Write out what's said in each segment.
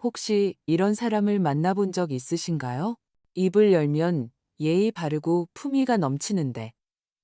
혹시 이런 사람을 만나본 적 있으신가요? 입을 열면 예의 바르고 품위가 넘치는데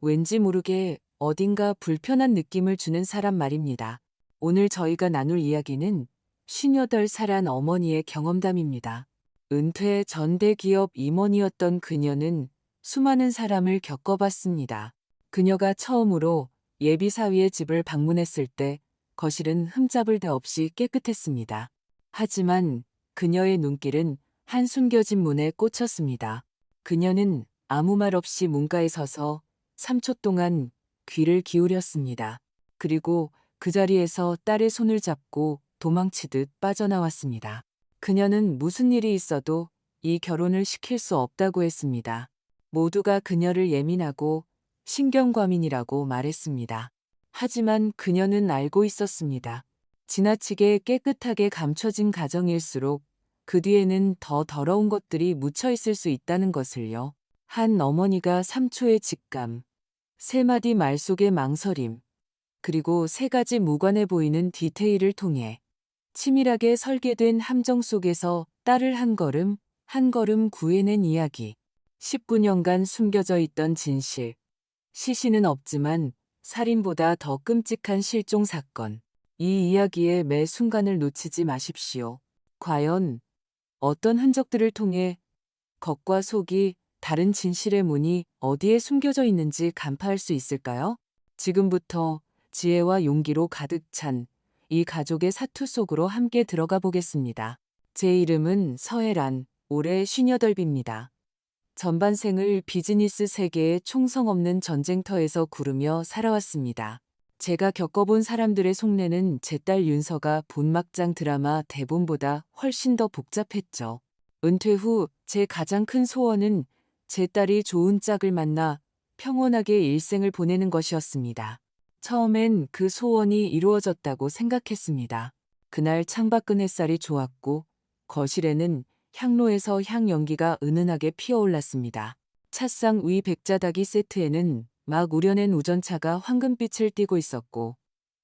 왠지 모르게 어딘가 불편한 느낌을 주는 사람 말입니다. 오늘 저희가 나눌 이야기는 58살 어머니의 경험담입니다. 은퇴 전 대기업 임원이었던 그녀는 수많은 사람을 겪어봤습니다. 그녀가 처음으로 예비사위의 집을 방문했을 때 거실은 흠잡을 데 없이 깨끗했습니다. 하지만 그녀의 눈길은 한 숨겨진 문에 꽂혔습니다. 그녀는 아무 말 없이 문가에 서서 3초 동안 귀를 기울였습니다. 그리고 그 자리에서 딸의 손을 잡고 도망치듯 빠져나왔습니다. 그녀는 무슨 일이 있어도 이 결혼을 시킬 수 없다고 했습니다. 모두가 그녀를 예민하고 신경과민이라고 말했습니다. 하지만 그녀는 알고 있었습니다. 지나치게 깨끗하게 감춰진 가정일수록 그 뒤에는 더 더러운 것들이 묻혀 있을 수 있다는 것을요. 한 어머니가 3초의 직감, 3마디 말 속의 망설임, 그리고 3가지 무관해 보이는 디테일을 통해 치밀하게 설계된 함정 속에서 딸을 한 걸음 구해낸 이야기. 19년간 숨겨져 있던 진실. 시신은 없지만 살인보다 더 끔찍한 실종 사건. 이 이야기의 매 순간을 놓치지 마십시오. 과연 어떤 흔적들을 통해 겉과 속이 다른 진실의 문이 어디에 숨겨져 있는지 간파할 수 있을까요? 지금부터 지혜와 용기로 가득 찬 이 가족의 사투 속으로 함께 들어가 보겠습니다. 제 이름은 서혜란, 올해 58입니다. 전반생을 비즈니스 세계의 총성 없는 전쟁터에서 구르며 살아왔습니다. 제가 겪어본 사람들의 속내는 제 딸 윤서가 본막장 드라마 대본보다 훨씬 더 복잡했죠. 은퇴 후 제 가장 큰 소원은 제 딸이 좋은 짝을 만나 평온하게 일생을 보내는 것이었습니다. 처음엔 그 소원이 이루어졌다고 생각했습니다. 그날 창밖은 햇살이 좋았고 거실에는 향로에서 향 연기가 은은하게 피어올랐습니다. 찻상 위 백자닭이 세트에는 막 우려낸 우전차가 황금빛을 띠고 있었고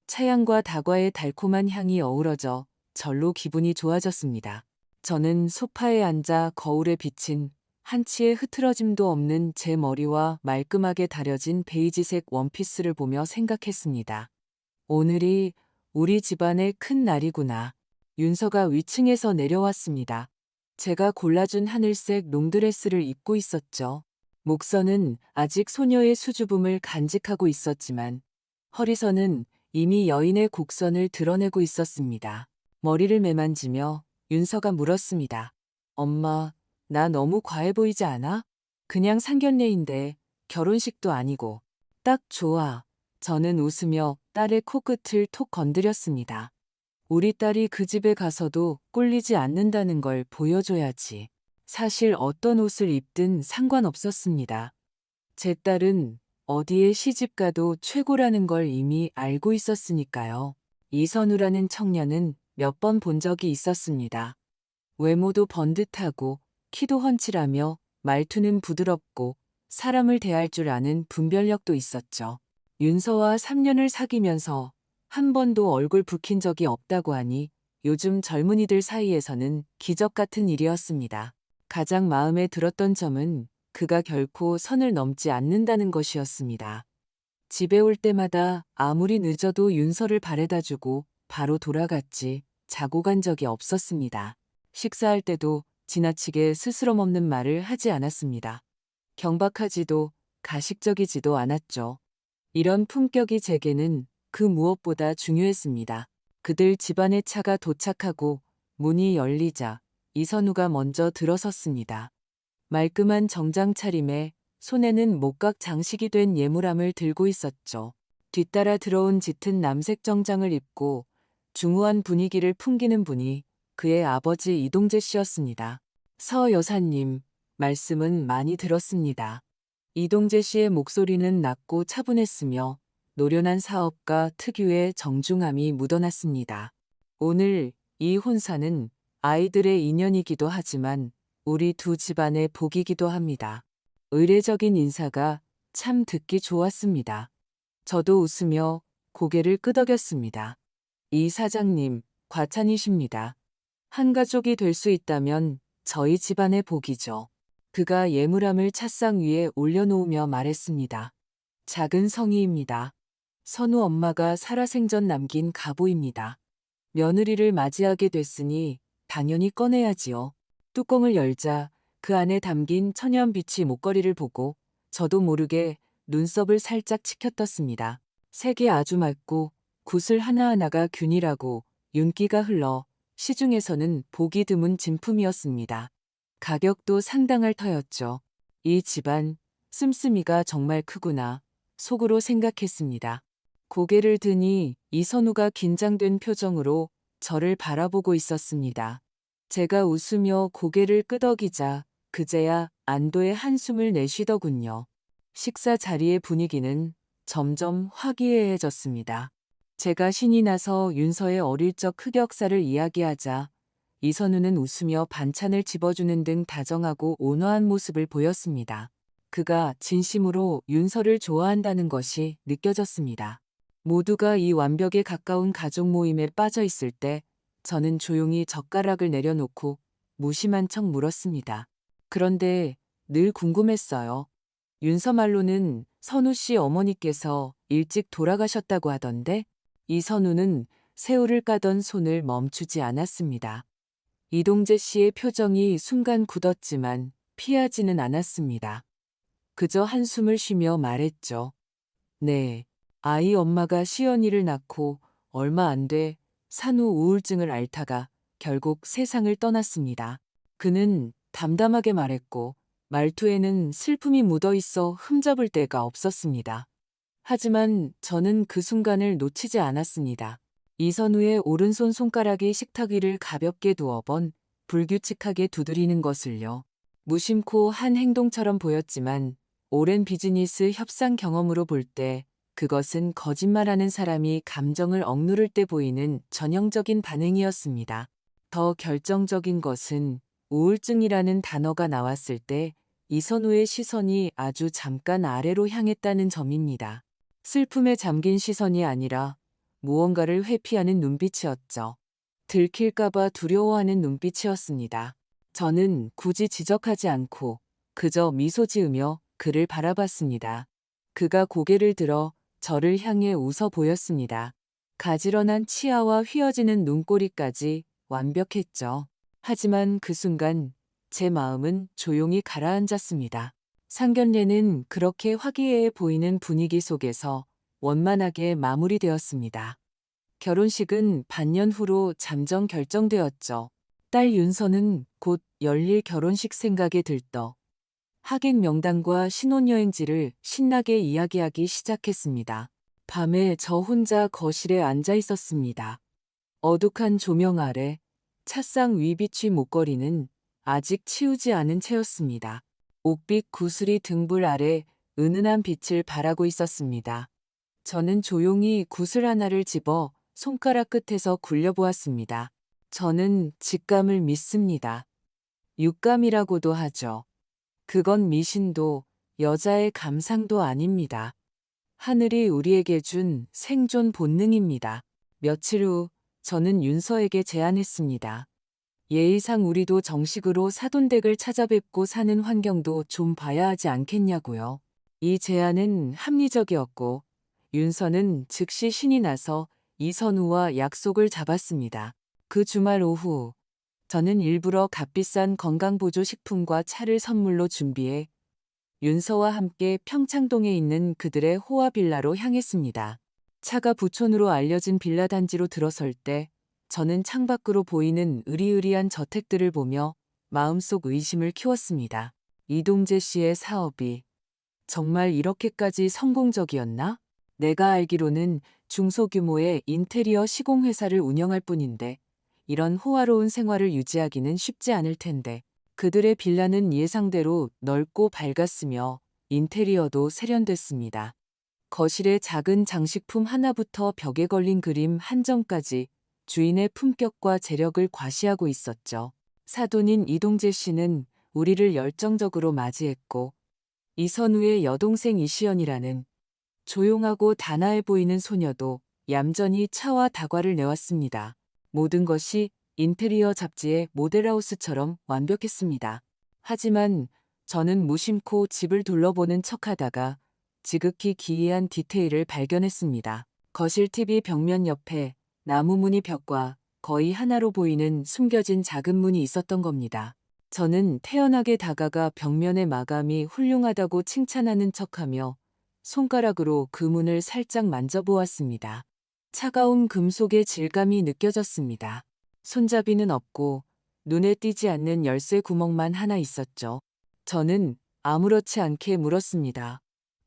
차향과 다과의 달콤한 향이 어우러져 절로 기분이 좋아졌습니다. 저는 소파에 앉아 거울에 비친 한치의 흐트러짐도 없는 제 머리와 말끔하게 다려진 베이지색 원피스를 보며 생각했습니다. 오늘이 우리 집안의 큰 날이구나. 윤서가 위층에서 내려왔습니다. 제가 골라준 하늘색 롱드레스를 입고 있었죠. 목선은 아직 소녀의 수줍음을 간직하고 있었지만 허리선은 이미 여인의 곡선을 드러내고 있었습니다. 머리를 매만지며 윤서가 물었습니다. 엄마, 나 너무 과해 보이지 않아? 그냥 상견례인데 결혼식도 아니고. 딱 좋아. 저는 웃으며 딸의 코끝을 톡 건드렸습니다. 우리 딸이 그 집에 가서도 꿀리지 않는다는 걸 보여줘야지. 사실 어떤 옷을 입든 상관없었습니다. 제 딸은 어디에 시집가도 최고라는 걸 이미 알고 있었으니까요. 이선우라는 청년은 몇 번 본 적이 있었습니다. 외모도 번듯하고 키도 훤칠하며 말투는 부드럽고 사람을 대할 줄 아는 분별력도 있었죠. 윤서와 3년을 사귀면서 한 번도 얼굴 붉힌 적이 없다고 하니 요즘 젊은이들 사이에서는 기적 같은 일이었습니다. 가장 마음에 들었던 점은 그가 결코 선을 넘지 않는다는 것이었습니다. 집에 올 때마다 아무리 늦어도 윤서를 바래다주고 바로 돌아갔지 자고 간 적이 없었습니다. 식사할 때도 지나치게 스스럼 없는 말을 하지 않았습니다. 경박하지도 가식적이지도 않았죠. 이런 품격이 제게는 그 무엇보다 중요했습니다. 그들 집안의 차가 도착하고 문이 열리자 이선우가 먼저 들어섰습니다. 말끔한 정장 차림에 손에는 목각 장식이 된 예물함을 들고 있었죠. 뒤따라 들어온 짙은 남색 정장을 입고 중후한 분위기를 풍기는 분이 그의 아버지 이동재 씨였습니다. 서 여사님, 말씀은 많이 들었습니다. 이동재 씨의 목소리는 낮고 차분했으며 노련한 사업가 특유의 정중함이 묻어났습니다. 오늘 이 혼사는 아이들의 인연이기도 하지만 우리 두 집안의 복이기도 합니다. 의례적인 인사가 참 듣기 좋았습니다. 저도 웃으며 고개를 끄덕였습니다. 이 사장님, 과찬이십니다. 한 가족이 될 수 있다면 저희 집안의 복이죠. 그가 예물함을 찻상 위에 올려놓으며 말했습니다. 작은 성의입니다. 선우 엄마가 살아생전 남긴 가보입니다. 며느리를 맞이하게 됐으니 당연히 꺼내야지요. 뚜껑을 열자 그 안에 담긴 천연비치 목걸이를 보고 저도 모르게 눈썹을 살짝 치켜떴습니다. 색이 아주 맑고 구슬 하나하나가 균일하고 윤기가 흘러 시중에서는 보기 드문 진품이었습니다. 가격도 상당할 터였죠. 이 집안 씀씀이가 정말 크구나 속으로 생각했습니다. 고개를 드니 이선우가 긴장된 표정으로 저를 바라보고 있었습니다. 제가 웃으며 고개를 끄덕이자 그제야 안도의 한숨을 내쉬더군요. 식사 자리의 분위기는 점점 화기애애해졌습니다. 제가 신이 나서 윤서의 어릴 적 흑역사를 이야기하자 이선우는 웃으며 반찬을 집어주는 등 다정하고 온화한 모습을 보였습니다. 그가 진심으로 윤서를 좋아한다는 것이 느껴졌습니다. 모두가 이 완벽에 가까운 가족 모임에 빠져 있을 때 저는 조용히 젓가락을 내려놓고 무심한 척 물었습니다. 그런데 늘 궁금했어요. 윤서 말로는 선우 씨 어머니께서 일찍 돌아가셨다고 하던데 이선우는 새우를 까던 손을 멈추지 않았습니다. 이동재 씨의 표정이 순간 굳었지만 피하지는 않았습니다. 그저 한숨을 쉬며 말했죠. 네, 아이 엄마가 시연이를 낳고 얼마 안 돼 산후 우울증을 앓다가 결국 세상을 떠났습니다. 그는 담담하게 말했고 말투에는 슬픔이 묻어 있어 흠잡을 데가 없었습니다. 하지만 저는 그 순간을 놓치지 않았습니다. 이선우의 오른손 손가락이 식탁 위를 가볍게 두어 번 불규칙하게 두드리는 것을요. 무심코 한 행동처럼 보였지만 오랜 비즈니스 협상 경험으로 볼 때 그것은 거짓말하는 사람이 감정을 억누를 때 보이는 전형적인 반응이었습니다. 더 결정적인 것은 우울증이라는 단어가 나왔을 때 이선우의 시선이 아주 잠깐 아래로 향했다는 점입니다. 슬픔에 잠긴 시선이 아니라 무언가를 회피하는 눈빛이었죠. 들킬까봐 두려워하는 눈빛이었습니다. 저는 굳이 지적하지 않고 그저 미소 지으며 그를 바라봤습니다. 그가 고개를 들어 저를 향해 웃어 보였습니다. 가지런한 치아와 휘어지는 눈꼬리까지 완벽했죠. 하지만 그 순간 제 마음은 조용히 가라앉았습니다. 상견례는 그렇게 화기애애 보이는 분위기 속에서 원만하게 마무리되었습니다. 결혼식은 반년 후로 잠정 결정되었죠. 딸 윤서는 곧 열릴 결혼식 생각에 들떠 하객 명단과 신혼여행지를 신나게 이야기하기 시작했습니다. 밤에 저 혼자 거실에 앉아 있었습니다. 어둑한 조명 아래 찻상 위 비취 목걸이는 아직 치우지 않은 채였습니다. 옥빛 구슬이 등불 아래 은은한 빛을 발하고 있었습니다. 저는 조용히 구슬 하나를 집어 손가락 끝에서 굴려보았습니다. 저는 직감을 믿습니다. 육감이라고도 하죠. 그건 미신도 여자의 감상도 아닙니다. 하늘이 우리에게 준 생존 본능입니다. 며칠 후 저는 윤서에게 제안했습니다. 예의상 우리도 정식으로 사돈댁을 찾아뵙고 사는 환경도 좀 봐야 하지 않겠냐고요. 이 제안은 합리적이었고 윤서는 즉시 신이 나서 이선우와 약속을 잡았습니다. 그 주말 오후 저는 일부러 값비싼 건강보조식품과 차를 선물로 준비해 윤서와 함께 평창동에 있는 그들의 호화빌라로 향했습니다. 차가 부촌으로 알려진 빌라 단지로 들어설 때 저는 창밖으로 보이는 으리으리한 저택들을 보며 마음속 의심을 키웠습니다. 이동재 씨의 사업이 정말 이렇게까지 성공적이었나? 내가 알기로는 중소규모의 인테리어 시공회사를 운영할 뿐인데 이런 호화로운 생활을 유지하기는 쉽지 않을 텐데 그들의 빌라는 예상대로 넓고 밝았으며 인테리어도 세련됐습니다. 거실의 작은 장식품 하나부터 벽에 걸린 그림 한 점까지 주인의 품격과 재력을 과시하고 있었죠. 사돈인 이동재 씨는 우리를 열정적으로 맞이했고 이선우의 여동생 이시연이라는 조용하고 단아해 보이는 소녀도 얌전히 차와 다과를 내왔습니다. 모든 것이 인테리어 잡지의 모델하우스처럼 완벽했습니다. 하지만 저는 무심코 집을 둘러보는 척하다가 지극히 기이한 디테일을 발견했습니다. 거실 TV 벽면 옆에 나무 무늬 벽과 거의 하나로 보이는 숨겨진 작은 문이 있었던 겁니다. 저는 태연하게 다가가 벽면의 마감이 훌륭하다고 칭찬하는 척하며 손가락으로 그 문을 살짝 만져보았습니다. 차가운 금속의 질감이 느껴졌습니다. 손잡이는 없고 눈에 띄지 않는 열쇠 구멍만 하나 있었죠. 저는 아무렇지 않게 물었습니다.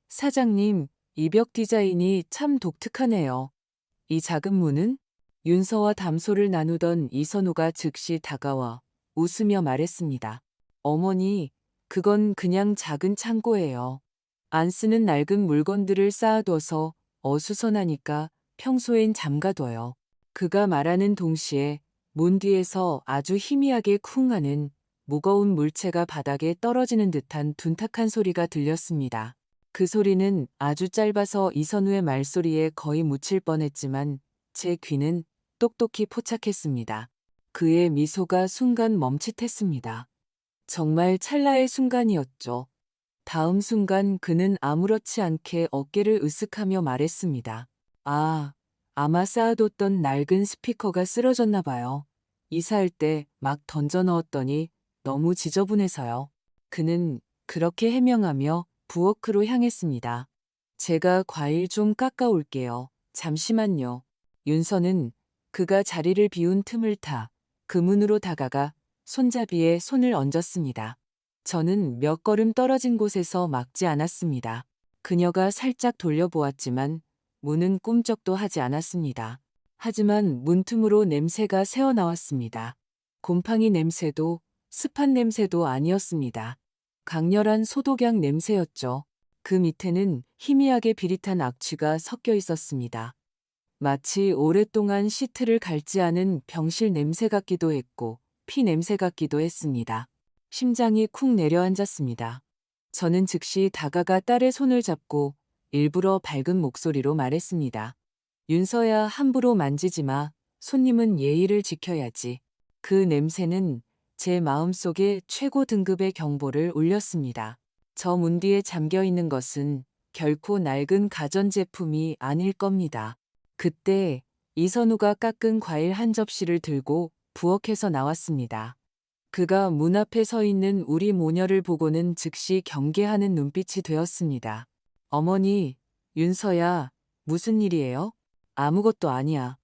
사장님, 이 벽 디자인이 참 독특하네요. 이 작은 문은? 윤서와 담소를 나누던 이선우가 즉시 다가와 웃으며 말했습니다. 어머니, 그건 그냥 작은 창고예요. 안 쓰는 낡은 물건들을 쌓아둬서 어수선하니까 평소엔 잠가둬요. 그가 말하는 동시에 문 뒤에서 아주 희미하게 쿵 하는 무거운 물체가 바닥에 떨어지는 듯한 둔탁한 소리가 들렸습니다. 그 소리는 아주 짧아서 이선우의 말소리에 거의 묻힐 뻔했지만 제 귀는 똑똑히 포착했습니다. 그의 미소가 순간 멈칫했습니다. 정말 찰나의 순간이었죠. 다음 순간 그는 아무렇지 않게 어깨를 으쓱하며 말했습니다. 아, 아마 쌓아뒀던 낡은 스피커가 쓰러졌나 봐요. 이사할 때 막 던져 넣었더니 너무 지저분해서요. 그는 그렇게 해명하며 부엌으로 향했습니다. 제가 과일 좀 깎아올게요. 잠시만요. 윤서는 그가 자리를 비운 틈을 타 그 문으로 다가가 손잡이에 손을 얹었습니다. 저는 몇 걸음 떨어진 곳에서 막지 않았습니다. 그녀가 살짝 돌려보았지만 문은 꿈쩍도 하지 않았습니다. 하지만 문틈으로 냄새가 새어나왔습니다. 곰팡이 냄새도 습한 냄새도 아니었습니다. 강렬한 소독약 냄새였죠. 그 밑에는 희미하게 비릿한 악취가 섞여 있었습니다. 마치 오랫동안 시트를 갈지 않은 병실 냄새 같기도 했고 피 냄새 같기도 했습니다. 심장이 쿵 내려앉았습니다. 저는 즉시 다가가 딸의 손을 잡고 일부러 밝은 목소리로 말했습니다. 윤서야, 함부로 만지지 마. 손님은 예의를 지켜야지. 그 냄새는 제 마음속에 최고 등급의 경보를 울렸습니다. 저 문 뒤에 잠겨 있는 것은 결코 낡은 가전제품이 아닐 겁니다. 그때 이선우가 깎은 과일 한 접시를 들고 부엌에서 나왔습니다. 그가 문 앞에 서 있는 우리 모녀를 보고는 즉시 경계하는 눈빛이 되었습니다. 어머니, 윤서야, 무슨 일이에요? 아무것도 아니야.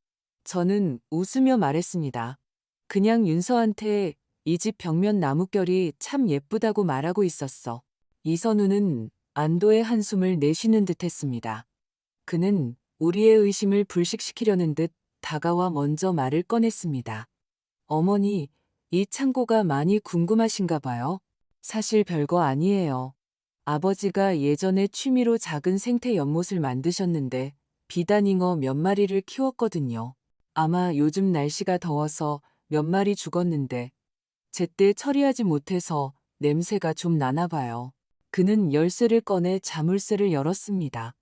저는 웃으며 말했습니다. 그냥 윤서한테 이 집 벽면 나뭇결이 참 예쁘다고 말하고 있었어. 이선우는 안도의 한숨을 내쉬는 듯 했습니다. 그는 우리의 의심을 불식시키려는 듯 다가와 먼저 말을 꺼냈습니다. 어머니, 이 창고가 많이 궁금하신가 봐요. 사실 별거 아니에요. 아버지가 예전에 취미로 작은 생태 연못을 만드셨는데 비단잉어 몇 마리를 키웠거든요. 아마 요즘 날씨가 더워서 몇 마리 죽었는데 제때 처리하지 못해서 냄새가 좀 나나 봐요. 그는 열쇠를 꺼내 자물쇠를 열었습니다.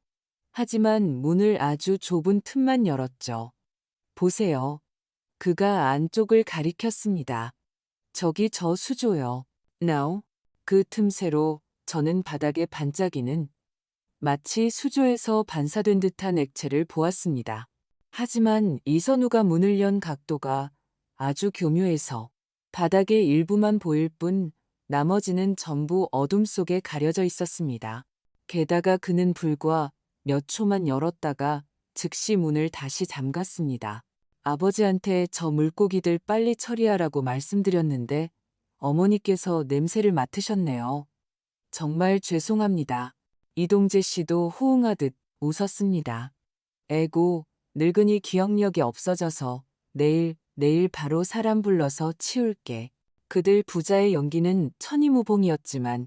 하지만 문을 아주 좁은 틈만 열었죠. 보세요. 그가 안쪽을 가리켰습니다. 저기 저 수조요. Now. 그 틈새로 저는 바닥에 반짝이는 마치 수조에서 반사된 듯한 액체를 보았습니다. 하지만 이선우가 문을 연 각도가 아주 교묘해서 바닥의 일부만 보일 뿐 나머지는 전부 어둠 속에 가려져 있었습니다. 게다가 그는 불과 몇 초만 열었다가 즉시 문을 다시 잠갔습니다. 아버지한테 저 물고기들 빨리 처리하라고 말씀드렸는데 어머니께서 냄새를 맡으셨네요. 정말 죄송합니다. 이동재 씨도 호응하듯 웃었습니다. 에고, 늙은이 기억력이 없어져서 내일 바로 사람 불러서 치울게. 그들 부자의 연기는 천이무봉이었지만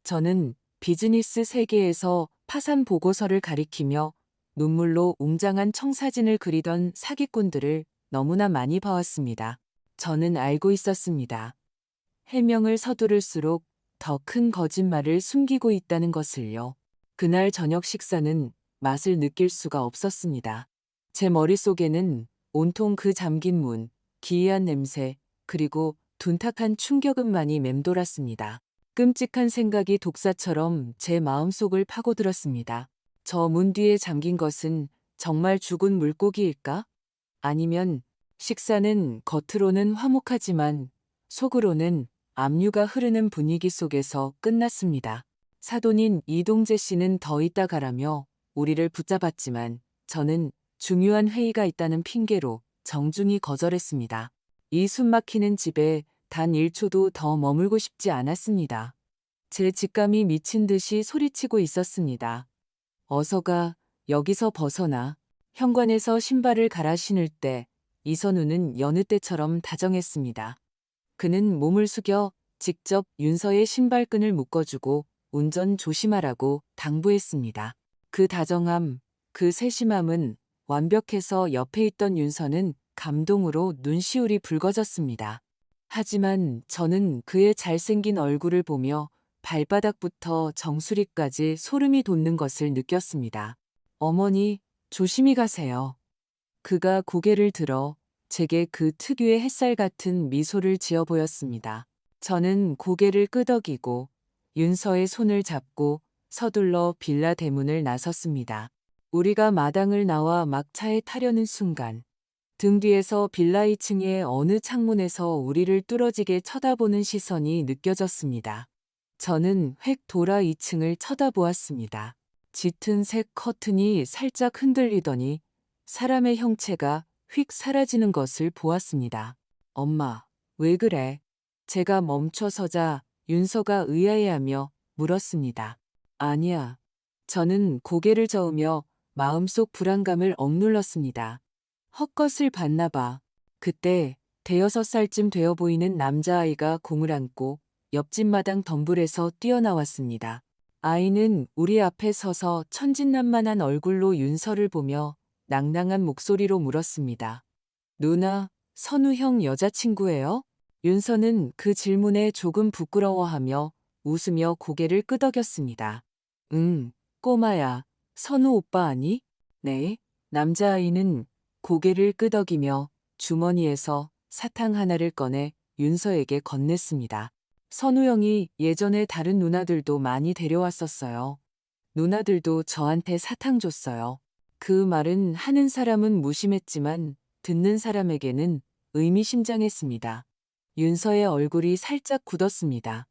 저는 비즈니스 세계에서 파산 보고서를 가리키며 눈물로 웅장한 청사진을 그리던 사기꾼들을 너무나 많이 봐왔습니다. 저는 알고 있었습니다. 해명을 서두를수록 더 큰 거짓말을 숨기고 있다는 것을요. 그날 저녁 식사는 맛을 느낄 수가 없었습니다. 제 머릿속에는 온통 그 잠긴 문, 기이한 냄새, 그리고 둔탁한 충격음만이 맴돌았습니다. 끔찍한 생각이 독사처럼 제 마음속을 파고들었습니다. 저 문 뒤에 잠긴 것은 정말 죽은 물고기일까? 아니면 식사는 겉으로는 화목하지만 속으로는 압류가 흐르는 분위기 속에서 끝났습니다. 사돈인 이동재 씨는 더 있다 가라며 우리를 붙잡았지만 저는 중요한 회의가 있다는 핑계로 정중히 거절했습니다. 이 숨막히는 집에 단 1초도 더 머물고 싶지 않았습니다. 제 직감이 미친 듯이 소리치고 있었습니다. 어서 가, 여기서 벗어나. 현관에서 신발을 갈아 신을 때 이선우는 여느 때처럼 다정했습니다. 그는 몸을 숙여 직접 윤서의 신발끈을 묶어주고 운전 조심하라고 당부했습니다. 그 다정함, 그 세심함은 완벽해서 옆에 있던 윤서는 감동으로 눈시울이 붉어졌습니다. 하지만 저는 그의 잘생긴 얼굴을 보며 발바닥부터 정수리까지 소름이 돋는 것을 느꼈습니다. 어머니, 조심히 가세요. 그가 고개를 들어 제게 그 특유의 햇살 같은 미소를 지어 보였습니다. 저는 고개를 끄덕이고 윤서의 손을 잡고 서둘러 빌라 대문을 나섰습니다. 우리가 마당을 나와 막차에 타려는 순간 등 뒤에서 빌라 2층의 어느 창문에서 우리를 뚫어지게 쳐다보는 시선이 느껴졌습니다. 저는 획 돌아 2층을 쳐다보았습니다. 짙은 색 커튼이 살짝 흔들리더니 사람의 형체가 휙 사라지는 것을 보았습니다. 엄마, 왜 그래? 제가 멈춰서자 윤서가 의아해하며 물었습니다. 아니야. 저는 고개를 저으며 마음속 불안감을 억눌렀습니다. 헛것을 봤나 봐. 그때 대여섯 살쯤 되어 보이는 남자아이가 공을 안고 옆집 마당 덤불에서 뛰어나왔습니다. 아이는 우리 앞에 서서 천진난만한 얼굴로 윤서를 보며 낭낭한 목소리로 물었습니다. 누나, 선우 형 여자친구예요? 윤서는 그 질문에 조금 부끄러워하며 웃으며 고개를 끄덕였습니다. 응, 꼬마야, 선우 오빠 아니? 네. 남자아이는 고개를 끄덕이며 주머니에서 사탕 하나를 꺼내 윤서에게 건넸습니다. 선우 형이 예전에 다른 누나들도 많이 데려왔었어요. 누나들도 저한테 사탕 줬어요. 그 말은 하는 사람은 무심했지만 듣는 사람에게는 의미심장했습니다. 윤서의 얼굴이 살짝 굳었습니다.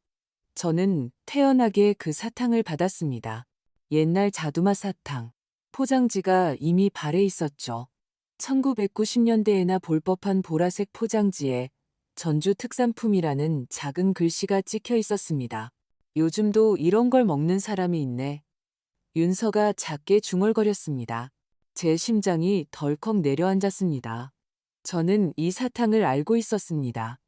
저는 태연하게 그 사탕을 받았습니다. 옛날 자두맛 사탕. 포장지가 이미 발에 있었죠. 1990년대에나 볼 법한 보라색 포장지에 전주 특산품이라는 작은 글씨가 찍혀 있었습니다. 요즘도 이런 걸 먹는 사람이 있네. 윤서가 작게 중얼거렸습니다. 제 심장이 덜컥 내려앉았습니다. 저는 이 사탕을 알고 있었습니다.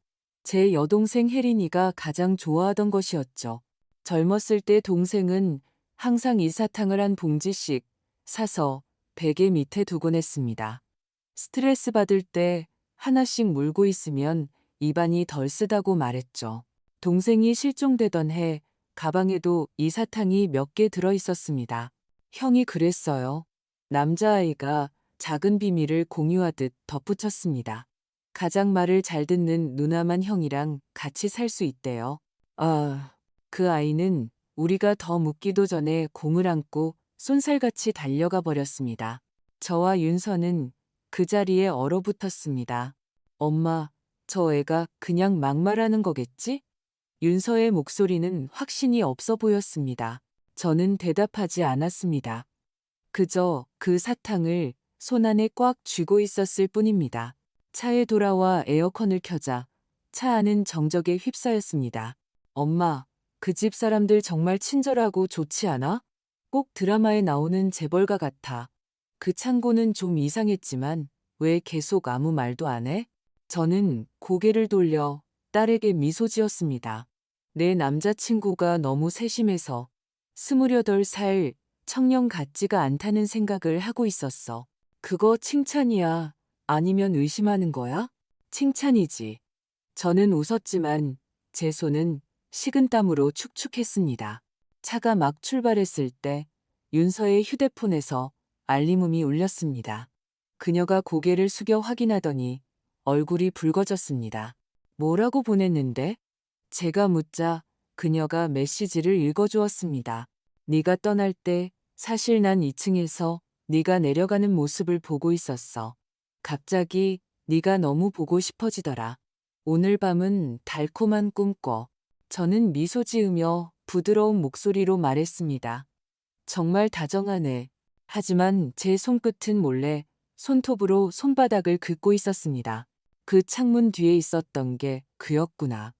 제 여동생 혜린이가 가장 좋아하던 것이었죠. 젊었을 때 동생은 항상 이 사탕을 한 봉지씩 사서 베개 밑에 두곤 했습니다. 스트레스 받을 때 하나씩 물고 있으면 입안이 덜 쓰다고 말했죠. 동생이 실종되던 해 가방에도 이 사탕이 몇 개 들어 있었습니다. 형이 그랬어요. 남자아이가 작은 비밀을 공유하듯 덧붙였습니다. 가장 말을 잘 듣는 누나만 형이랑 같이 살 수 있대요. 아, 그 아이는 우리가 더 묻기도 전에 공을 안고 쏜살같이 달려가 버렸습니다. 저와 윤서는 그 자리에 얼어붙었습니다. 엄마, 저 애가 그냥 막말하는 거겠지? 윤서의 목소리는 확신이 없어 보였습니다. 저는 대답하지 않았습니다. 그저 그 사탕을 손안에 꽉 쥐고 있었을 뿐입니다. 차에 돌아와 에어컨을 켜자 차 안은 정적에 휩싸였습니다. 엄마, 그 집 사람들 정말 친절하고 좋지 않아? 꼭 드라마에 나오는 재벌가 같아. 그 창고는 좀 이상했지만 왜 계속 아무 말도 안 해? 저는 고개를 돌려 딸에게 미소 지었습니다. 내 남자친구가 너무 세심해서 28살 청년 같지가 않다는 생각을 하고 있었어. 그거 칭찬이야? 아니면 의심하는 거야? 칭찬이지. 저는 웃었지만 제 손은 식은땀으로 축축했습니다. 차가 막 출발했을 때 윤서의 휴대폰에서 알림음이 울렸습니다. 그녀가 고개를 숙여 확인하더니 얼굴이 붉어졌습니다. 뭐라고 보냈는데? 제가 묻자 그녀가 메시지를 읽어주었습니다. 네가 떠날 때 사실 난 2층에서 네가 내려가는 모습을 보고 있었어. 갑자기 네가 너무 보고 싶어지더라. 오늘 밤은 달콤한 꿈 꿔. 저는 미소 지으며 부드러운 목소리로 말했습니다. 정말 다정하네. 하지만 제 손끝은 몰래 손톱으로 손바닥을 긁고 있었습니다. 그 창문 뒤에 있었던 게 그였구나.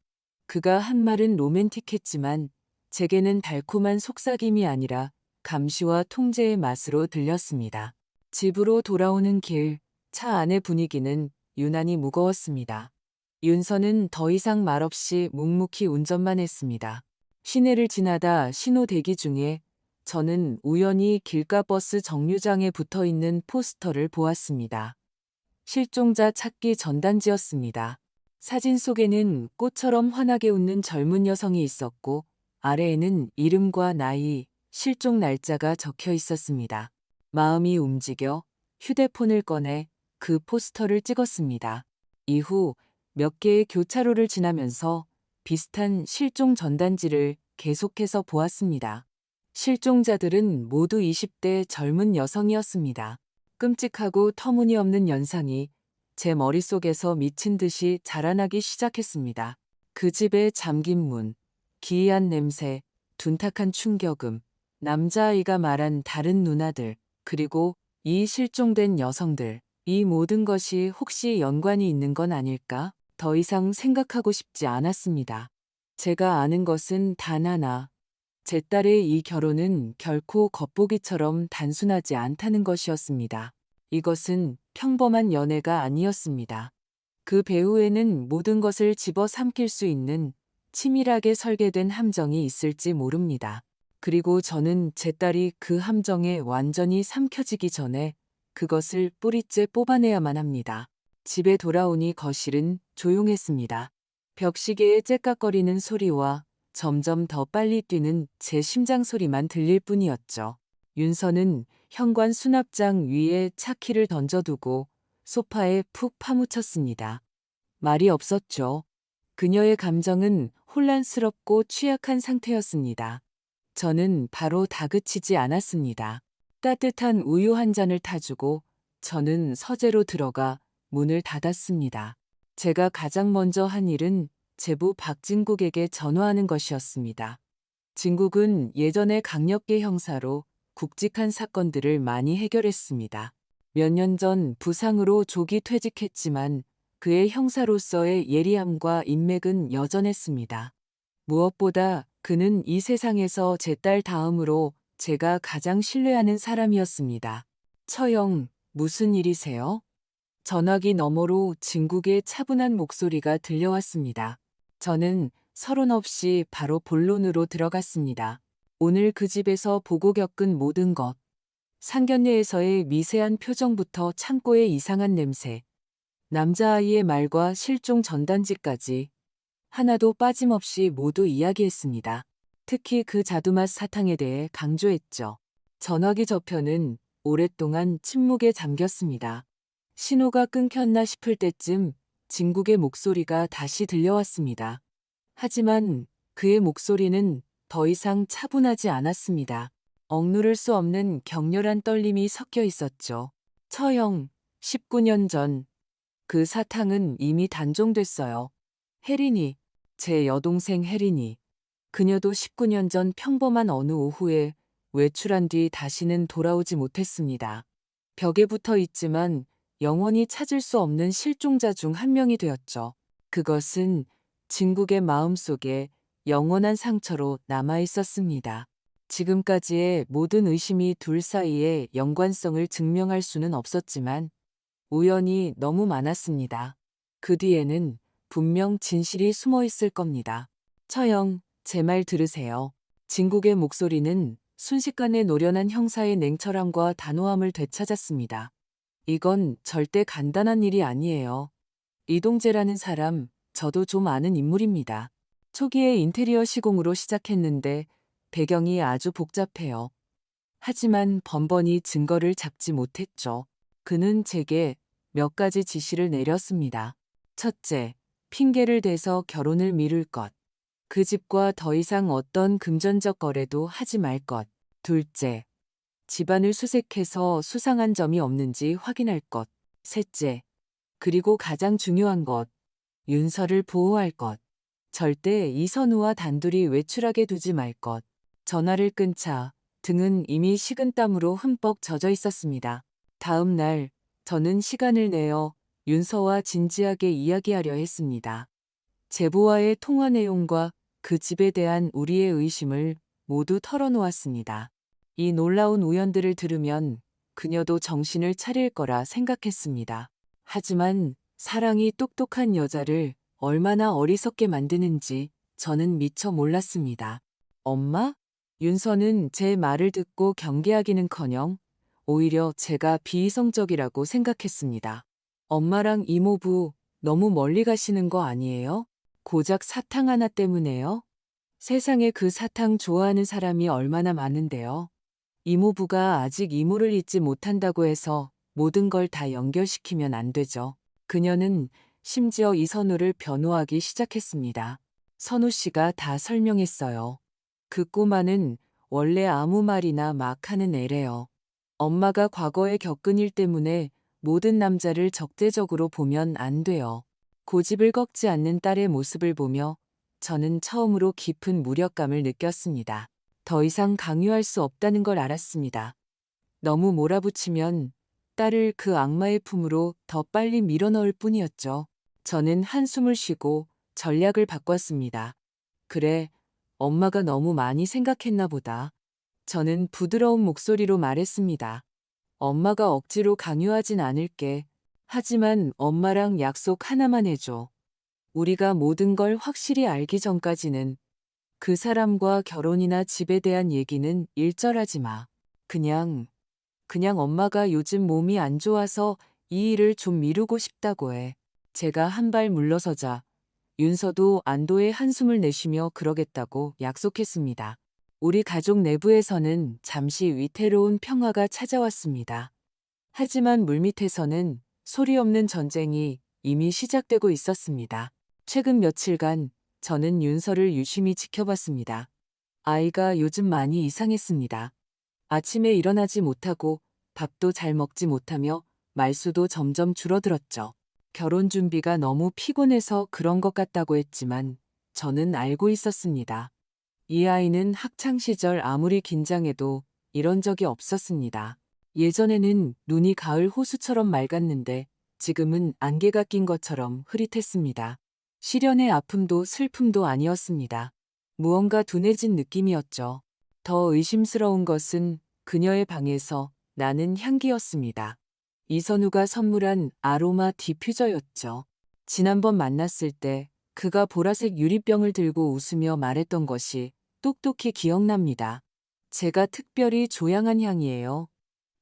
그가 한 말은 로맨틱했지만 제게는 달콤한 속삭임이 아니라 감시와 통제의 맛으로 들렸습니다. 집으로 돌아오는 길, 차 안의 분위기는 유난히 무거웠습니다. 윤서는 더 이상 말없이 묵묵히 운전만 했습니다. 시내를 지나다 신호 대기 중에 저는 우연히 길가 버스 정류장에 붙어 있는 포스터를 보았습니다. 실종자 찾기 전단지였습니다. 사진 속에는 꽃처럼 환하게 웃는 젊은 여성이 있었고 아래에는 이름과 나이, 실종 날짜가 적혀 있었습니다. 마음이 움직여 휴대폰을 꺼내 그 포스터를 찍었습니다. 이후 몇 개의 교차로를 지나면서 비슷한 실종 전단지를 계속해서 보았습니다. 실종자들은 모두 20대 젊은 여성이었습니다. 끔찍하고 터무니없는 연상이 제 머릿속에서 미친 듯이 자라나기 시작했습니다. 그 집의 잠긴 문, 기이한 냄새, 둔탁한 충격음, 남자아이가 말한 다른 누나들, 그리고 이 실종된 여성들, 이 모든 것이 혹시 연관이 있는 건 아닐까? 더 이상 생각하고 싶지 않았습니다. 제가 아는 것은 단 하나. 제 딸의 이 결혼은 결코 겉보기처럼 단순하지 않다는 것이었습니다. 이것은 평범한 연애가 아니었습니다. 그 배후에는 모든 것을 집어삼킬 수 있는 치밀하게 설계된 함정이 있을지 모릅니다. 그리고 저는 제 딸이 그 함정에 완전히 삼켜지기 전에 그것을 뿌리째 뽑아내야만 합니다. 집에 돌아오니 거실은 조용했습니다. 벽시계의 째깍거리는 소리와 점점 더 빨리 뛰는 제 심장 소리만 들릴 뿐이었죠. 윤서는 현관 수납장 위에 차키를 던져두고 소파에 푹 파묻혔습니다. 말이 없었죠. 그녀의 감정은 혼란스럽고 취약한 상태였습니다. 저는 바로 다그치지 않았습니다. 따뜻한 우유 한 잔을 타주고 저는 서재로 들어가 문을 닫았습니다. 제가 가장 먼저 한 일은 제부 박진국에게 전화하는 것이었습니다. 진국은 예전에 강력계 형사로 굵직한 사건들을 많이 해결했습니다. 몇 년 전 부상으로 조기 퇴직했지만 그의 형사로서의 예리함과 인맥은 여전했습니다. 무엇보다 그는 이 세상에서 제 딸 다음으로 제가 가장 신뢰하는 사람이었습니다. 처형, 무슨 일이세요? 전화기 너머로 진국의 차분한 목소리가 들려왔습니다. 저는 서론 없이 바로 본론으로 들어갔습니다. 오늘 그 집에서 보고 겪은 모든 것, 상견례에서의 미세한 표정부터 창고의 이상한 냄새, 남자아이의 말과 실종 전단지까지 하나도 빠짐없이 모두 이야기했습니다. 특히 그 자두맛 사탕에 대해 강조했죠. 전화기 저편은 오랫동안 침묵에 잠겼습니다. 신호가 끊겼나 싶을 때쯤 진국의 목소리가 다시 들려왔습니다. 하지만 그의 목소리는 더 이상 차분하지 않았습니다. 억누를 수 없는 격렬한 떨림이 섞여 있었죠. 처형, 19년 전. 그 사탕은 이미 단종됐어요. 혜린이, 제 여동생 혜린이. 그녀도 19년 전 평범한 어느 오후에 외출한 뒤 다시는 돌아오지 못했습니다. 벽에 붙어 있지만 영원히 찾을 수 없는 실종자 중 한 명이 되었죠. 그것은 진국의 마음속에 영원한 상처로 남아 있었습니다. 지금까지의 모든 의심이 둘 사이의 연관성을 증명할 수는 없었지만 우연이 너무 많았습니다. 그 뒤에는 분명 진실이 숨어 있을 겁니다. 처형, 제 말 들으세요. 진국의 목소리는 순식간에 노련한 형사의 냉철함과 단호함을 되찾았습니다. 이건 절대 간단한 일이 아니에요. 이동재라는 사람, 저도 좀 아는 인물입니다. 초기에 인테리어 시공으로 시작했는데 배경이 아주 복잡해요. 하지만 번번이 증거를 잡지 못했죠. 그는 제게 몇 가지 지시를 내렸습니다. 첫째, 핑계를 대서 결혼을 미룰 것. 그 집과 더 이상 어떤 금전적 거래도 하지 말 것. 둘째, 집안을 수색해서 수상한 점이 없는지 확인할 것. 셋째, 그리고 가장 중요한 것, 윤서를 보호할 것. 절대 이선우와 단둘이 외출하게 두지 말 것. 전화를 끈 차 등은 이미 식은땀으로 흠뻑 젖어 있었습니다. 다음 날 저는 시간을 내어 윤서와 진지하게 이야기하려 했습니다. 제보와의 통화 내용과 그 집에 대한 우리의 의심을 모두 털어놓았습니다. 이 놀라운 우연들을 들으면 그녀도 정신을 차릴 거라 생각했습니다. 하지만 사랑이 똑똑한 여자를 얼마나 어리석게 만드는지 저는 미처 몰랐습니다. 엄마? 윤서는 제 말을 듣고 경계하기는커녕 오히려 제가 비이성적이라고 생각했습니다. 엄마랑 이모부 너무 멀리 가시는 거 아니에요? 고작 사탕 하나 때문에요? 세상에 그 사탕 좋아하는 사람이 얼마나 많은데요. 이모부가 아직 이모를 잊지 못한다고 해서 모든 걸 다 연결시키면 안 되죠. 그녀는 심지어 이선우를 변호하기 시작했습니다. 선우 씨가 다 설명했어요. 그 꼬마는 원래 아무 말이나 막 하는 애래요. 엄마가 과거에 겪은 일 때문에 모든 남자를 적대적으로 보면 안 돼요. 고집을 꺾지 않는 딸의 모습을 보며 저는 처음으로 깊은 무력감을 느꼈습니다. 더 이상 강요할 수 없다는 걸 알았습니다. 너무 몰아붙이면 딸을 그 악마의 품으로 더 빨리 밀어넣을 뿐이었죠. 저는 한숨을 쉬고 전략을 바꿨습니다. 그래, 엄마가 너무 많이 생각했나 보다. 저는 부드러운 목소리로 말했습니다. 엄마가 억지로 강요하진 않을게. 하지만 엄마랑 약속 하나만 해줘. 우리가 모든 걸 확실히 알기 전까지는 그 사람과 결혼이나 집에 대한 얘기는 일절하지 마. 그냥 엄마가 요즘 몸이 안 좋아서 이 일을 좀 미루고 싶다고 해. 제가 한 발 물러서자 윤서도 안도의 한숨을 내쉬며 그러겠다고 약속했습니다. 우리 가족 내부에서는 잠시 위태로운 평화가 찾아왔습니다. 하지만 물밑에서는 소리 없는 전쟁이 이미 시작되고 있었습니다. 최근 며칠간 저는 윤서를 유심히 지켜봤습니다. 아이가 요즘 많이 이상했습니다. 아침에 일어나지 못하고 밥도 잘 먹지 못하며 말수도 점점 줄어들었죠. 결혼 준비가 너무 피곤해서 그런 것 같다고 했지만 저는 알고 있었습니다. 이 아이는 학창 시절 아무리 긴장해도 이런 적이 없었습니다. 예전에는 눈이 가을 호수처럼 맑았는데 지금은 안개가 낀 것처럼 흐릿했습니다. 시련의 아픔도 슬픔도 아니었습니다. 무언가 둔해진 느낌이었죠. 더 의심스러운 것은 그녀의 방에서 나는 향기였습니다. 이선우가 선물한 아로마 디퓨저였죠. 지난번 만났을 때 그가 보라색 유리병을 들고 웃으며 말했던 것이 똑똑히 기억납니다. 제가 특별히 조향한 향이에요.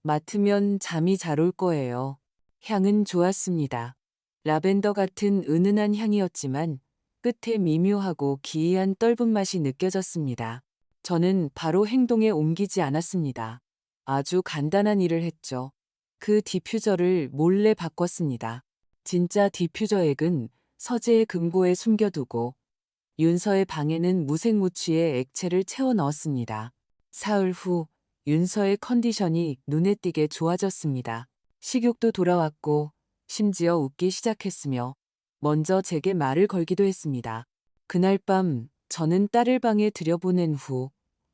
맡으면 잠이 잘 올 거예요. 향은 좋았습니다. 라벤더 같은 은은한 향이었지만 끝에 미묘하고 기이한 떫은 맛이 느껴졌습니다. 저는 바로 행동에 옮기지 않았습니다. 아주 간단한 일을 했죠. 그 디퓨저를 몰래 바꿨습니다. 진짜 디퓨저액은 서재의 금고에 숨겨두고 윤서의 방에는 무색무취의 액체를 채워 넣었습니다. 사흘 후 윤서의 컨디션이 눈에 띄게 좋아졌습니다. 식욕도 돌아왔고 심지어 웃기 시작했으며 먼저 제게 말을 걸기도 했습니다. 그날 밤 저는 딸을 방에 들여보낸 후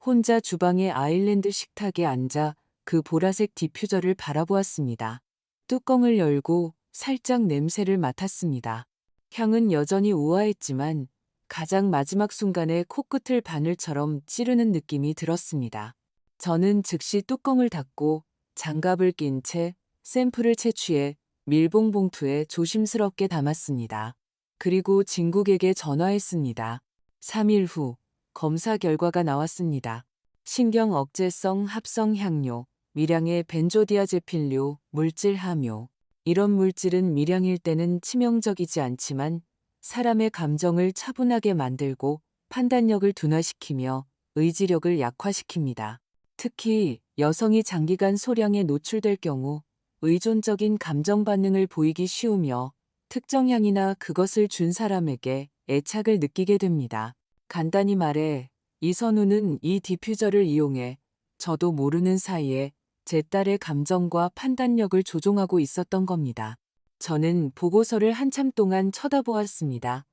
혼자 주방의 아일랜드 식탁에 앉아 그 보라색 디퓨저를 바라보았습니다. 뚜껑을 열고 살짝 냄새를 맡았습니다. 향은 여전히 우아했지만 가장 마지막 순간에 코끝을 바늘처럼 찌르는 느낌이 들었습니다. 저는 즉시 뚜껑을 닫고 장갑을 낀 채 샘플을 채취해 밀봉 봉투에 조심스럽게 담았습니다. 그리고 진국에게 전화했습니다. 3일 후 검사 결과가 나왔습니다. 신경 억제성 합성 향료, 미량의 벤조디아제필류, 물질 함유. 이런 물질은 미량일 때는 치명적이지 않지만 사람의 감정을 차분하게 만들고 판단력을 둔화시키며 의지력을 약화시킵니다. 특히 여성이 장기간 소량에 노출될 경우 의존적인 감정 반응을 보이기 쉬우며 특정 향이나 그것을 준 사람에게 애착을 느끼게 됩니다. 간단히 말해 이선우는 이 디퓨저를 이용해 저도 모르는 사이에 제 딸의 감정과 판단력을 조종하고 있었던 겁니다. 저는 보고서를 한참 동안 쳐다보았습니다.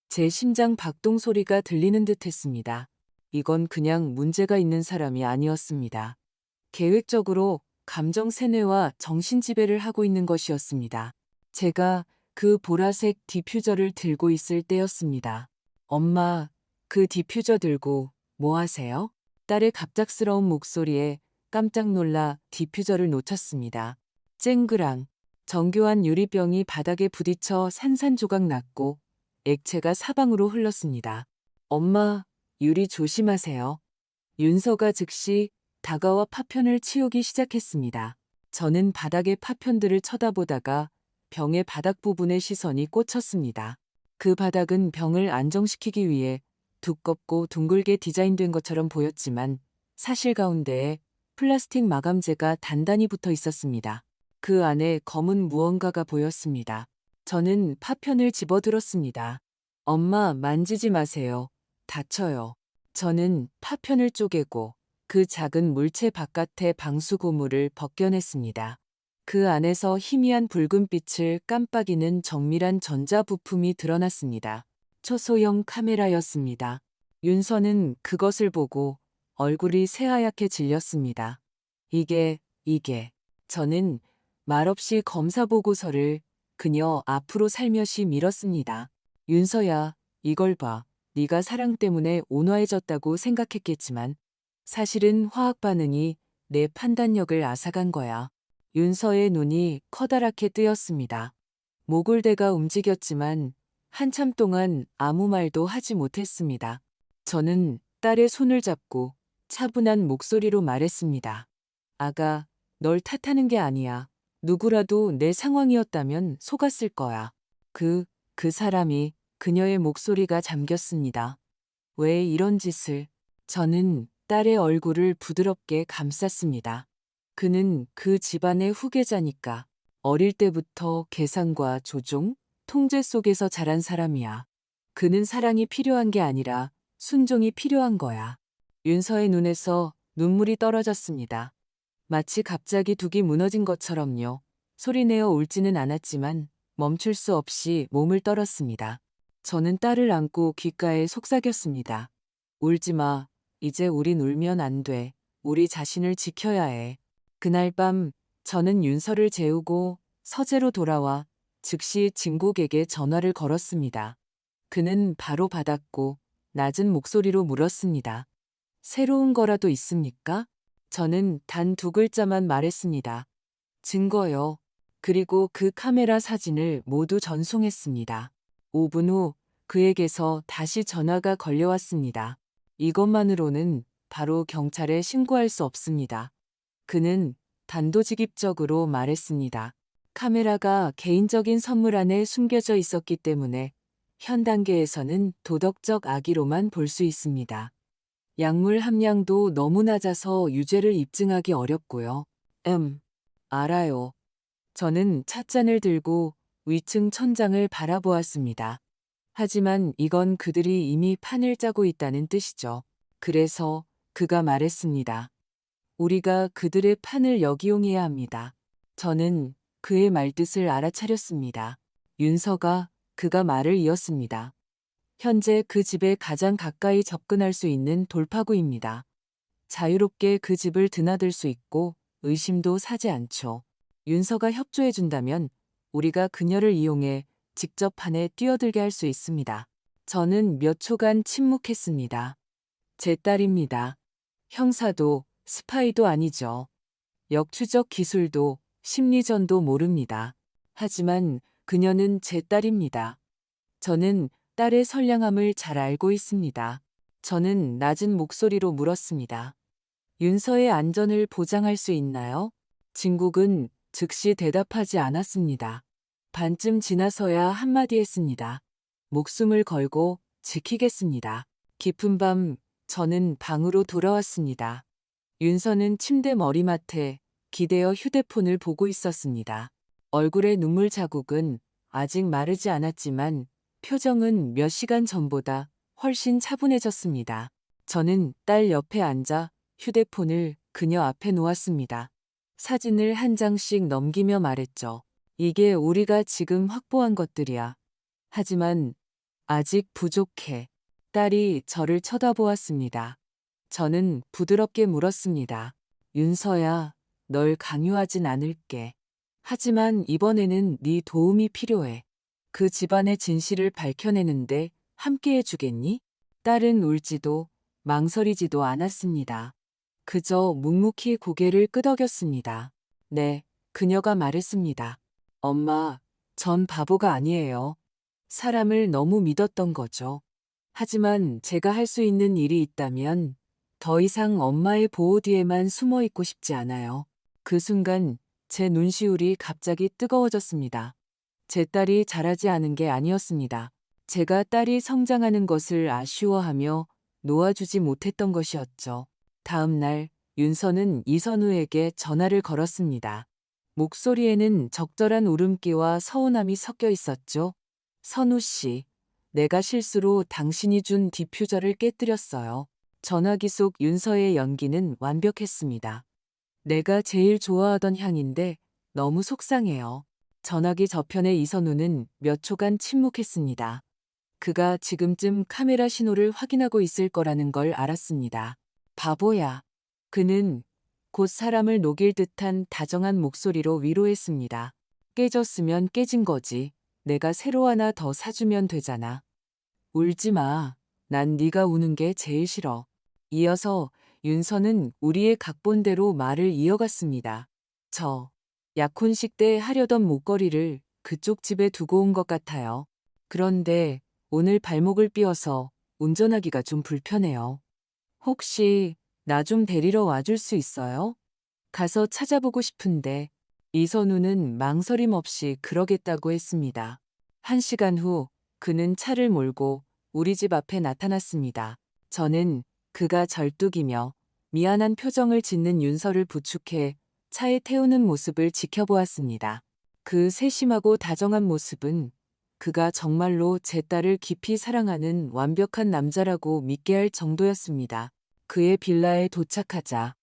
제 심장 박동 소리가 들리는 듯 했습니다. 이건 그냥 문제가 있는 사람이 아니었습니다. 계획적으로 감정 세뇌와 정신 지배를 하고 있는 것이었습니다. 제가 그 보라색 디퓨저를 들고 있을 때였습니다. 엄마, 그 디퓨저 들고 뭐 하세요? 딸의 갑작스러운 목소리에 깜짝 놀라 디퓨저를 놓쳤습니다. 쨍그랑 정교한 유리병이 바닥에 부딪혀 산산조각 났고 액체가 사방으로 흘렀습니다. 엄마, 유리 조심하세요. 윤서가 즉시 다가와 파편을 치우기 시작했습니다. 저는 바닥의 파편들을 쳐다보다가 병의 바닥 부분에 시선이 꽂혔습니다. 그 바닥은 병을 안정시키기 위해 두껍고 둥글게 디자인된 것처럼 보였지만 사실 가운데에 플라스틱 마감재가 단단히 붙어 있었습니다. 그 안에 검은 무언가가 보였습니다. 저는 파편을 집어들었습니다. 엄마, 만지지 마세요. 다쳐요. 저는 파편을 쪼개고 그 작은 물체 바깥의 방수 고무를 벗겨냈습니다. 그 안에서 희미한 붉은빛을 깜빡이는 정밀한 전자부품이 드러났습니다. 초소형 카메라였습니다. 윤서는 그것을 보고 얼굴이 새하얗게 질렸습니다. 이게. 저는 말없이 검사 보고서를 그녀 앞으로 살며시 밀었습니다. 윤서야, 이걸 봐. 네가 사랑 때문에 온화해졌다고 생각했겠지만 사실은 화학 반응이 내 판단력을 앗아간 거야. 윤서의 눈이 커다랗게 뜨였습니다. 목골대가 움직였지만 한참 동안 아무 말도 하지 못했습니다. 저는 딸의 손을 잡고 차분한 목소리로 말했습니다. 아가, 널 탓하는 게 아니야. 누구라도 내 상황이었다면 속았을 거야. 그 사람이 그녀의 목소리가 잠겼습니다. 왜 이런 짓을? 저는 딸의 얼굴을 부드럽게 감쌌습니다. 그는 그 집안의 후계자니까. 어릴 때부터 계산과 조종, 통제 속에서 자란 사람이야. 그는 사랑이 필요한 게 아니라 순종이 필요한 거야. 윤서의 눈에서 눈물이 떨어졌습니다. 마치 갑자기 둑이 무너진 것처럼요. 소리내어 울지는 않았지만 멈출 수 없이 몸을 떨었습니다. 저는 딸을 안고 귓가에 속삭였습니다. 울지 마. 이제 우린 울면 안 돼. 우리 자신을 지켜야 해. 그날 밤 저는 윤서를 재우고 서재로 돌아와 즉시 진국에게 전화를 걸었습니다. 그는 바로 받았고 낮은 목소리로 물었습니다. 새로운 거라도 있습니까? 저는 단 2글자만 말했습니다. 증거요. 그리고 그 카메라 사진을 모두 전송했습니다. 5분 후 그에게서 다시 전화가 걸려왔습니다. 이것만으로는 바로 경찰에 신고할 수 없습니다. 그는 단도직입적으로 말했습니다. 카메라가 개인적인 선물 안에 숨겨져 있었기 때문에 현 단계에서는 도덕적 악의로만 볼 수 있습니다. 약물 함량도 너무 낮아서 유죄를 입증하기 어렵고요. 알아요. 저는 찻잔을 들고 위층 천장을 바라보았습니다. 하지만 이건 그들이 이미 판을 짜고 있다는 뜻이죠. 그래서 그가 말했습니다. 우리가 그들의 판을 역이용해야 합니다. 저는 그의 말뜻을 알아차렸습니다. 윤서가 그가 말을 이었습니다. 현재 그 집에 가장 가까이 접근할 수 있는 돌파구입니다. 자유롭게 그 집을 드나들 수 있고 의심도 사지 않죠. 윤서가 협조해준다면 우리가 그녀를 이용해 직접 판에 뛰어들게 할 수 있습니다. 저는 몇 초간 침묵했습니다. 제 딸입니다. 형사도 스파이도 아니죠. 역추적 기술도 심리전도 모릅니다. 하지만 그녀는 제 딸입니다. 저는 딸의 선량함을 잘 알고 있습니다. 저는 낮은 목소리로 물었습니다. 윤서의 안전을 보장할 수 있나요? 진국은 즉시 대답하지 않았습니다. 반쯤 지나서야 한마디 했습니다. 목숨을 걸고 지키겠습니다. 깊은 밤 저는 방으로 돌아왔습니다. 윤서는 침대 머리맡에 기대어 휴대폰을 보고 있었습니다. 얼굴의 눈물 자국은 아직 마르지 않았지만 표정은 몇 시간 전보다 훨씬 차분해졌습니다. 저는 딸 옆에 앉아 휴대폰을 그녀 앞에 놓았습니다. 사진을 한 장씩 넘기며 말했죠. 이게 우리가 지금 확보한 것들이야. 하지만 아직 부족해. 딸이 저를 쳐다보았습니다. 저는 부드럽게 물었습니다. 윤서야, 널 강요하진 않을게. 하지만 이번에는 네 도움이 필요해. 그 집안의 진실을 밝혀내는데 함께 해주겠니? 딸은 울지도 망설이지도 않았습니다. 그저 묵묵히 고개를 끄덕였습니다. 네, 그녀가 말했습니다. 엄마, 전 바보가 아니에요. 사람을 너무 믿었던 거죠. 하지만 제가 할 수 있는 일이 있다면 더 이상 엄마의 보호 뒤에만 숨어 있고 싶지 않아요. 그 순간 제 눈시울이 갑자기 뜨거워졌습니다. 제 딸이 자라지 않은 게 아니었습니다. 제가 딸이 성장하는 것을 아쉬워하며 놓아주지 못했던 것이었죠. 다음 날 윤서는 이선우에게 전화를 걸었습니다. 목소리에는 적절한 울음기와 서운함이 섞여 있었죠. 선우 씨, 내가 실수로 당신이 준 디퓨저를 깨뜨렸어요. 전화기 속 윤서의 연기는 완벽했습니다. 내가 제일 좋아하던 향인데 너무 속상해요. 전화기 저편에 이선우는 몇 초간 침묵했습니다. 그가 지금쯤 카메라 신호를 확인하고 있을 거라는 걸 알았습니다. 바보야. 그는 곧 사람을 녹일 듯한 다정한 목소리로 위로했습니다. 깨졌으면 깨진 거지. 내가 새로 하나 더 사주면 되잖아. 울지 마. 난 네가 우는 게 제일 싫어. 이어서 윤서는 우리의 각본대로 말을 이어갔습니다. 저 약혼식 때 하려던 목걸이를 그쪽 집에 두고 온 것 같아요. 그런데 오늘 발목을 삐어서 운전하기가 좀 불편해요. 혹시 나 좀 데리러 와줄 수 있어요? 가서 찾아보고 싶은데 이선우는 망설임 없이 그러겠다고 했습니다. 1시간 후 그는 차를 몰고 우리 집 앞에 나타났습니다. 저는 그가 절뚝이며 미안한 표정을 짓는 윤서를 부축해 차에 태우는 모습을 지켜보았습니다. 그 세심하고 다정한 모습은 그가 정말로 제 딸을 깊이 사랑하는 완벽한 남자라고 믿게 할 정도였습니다. 그의 빌라에 도착하자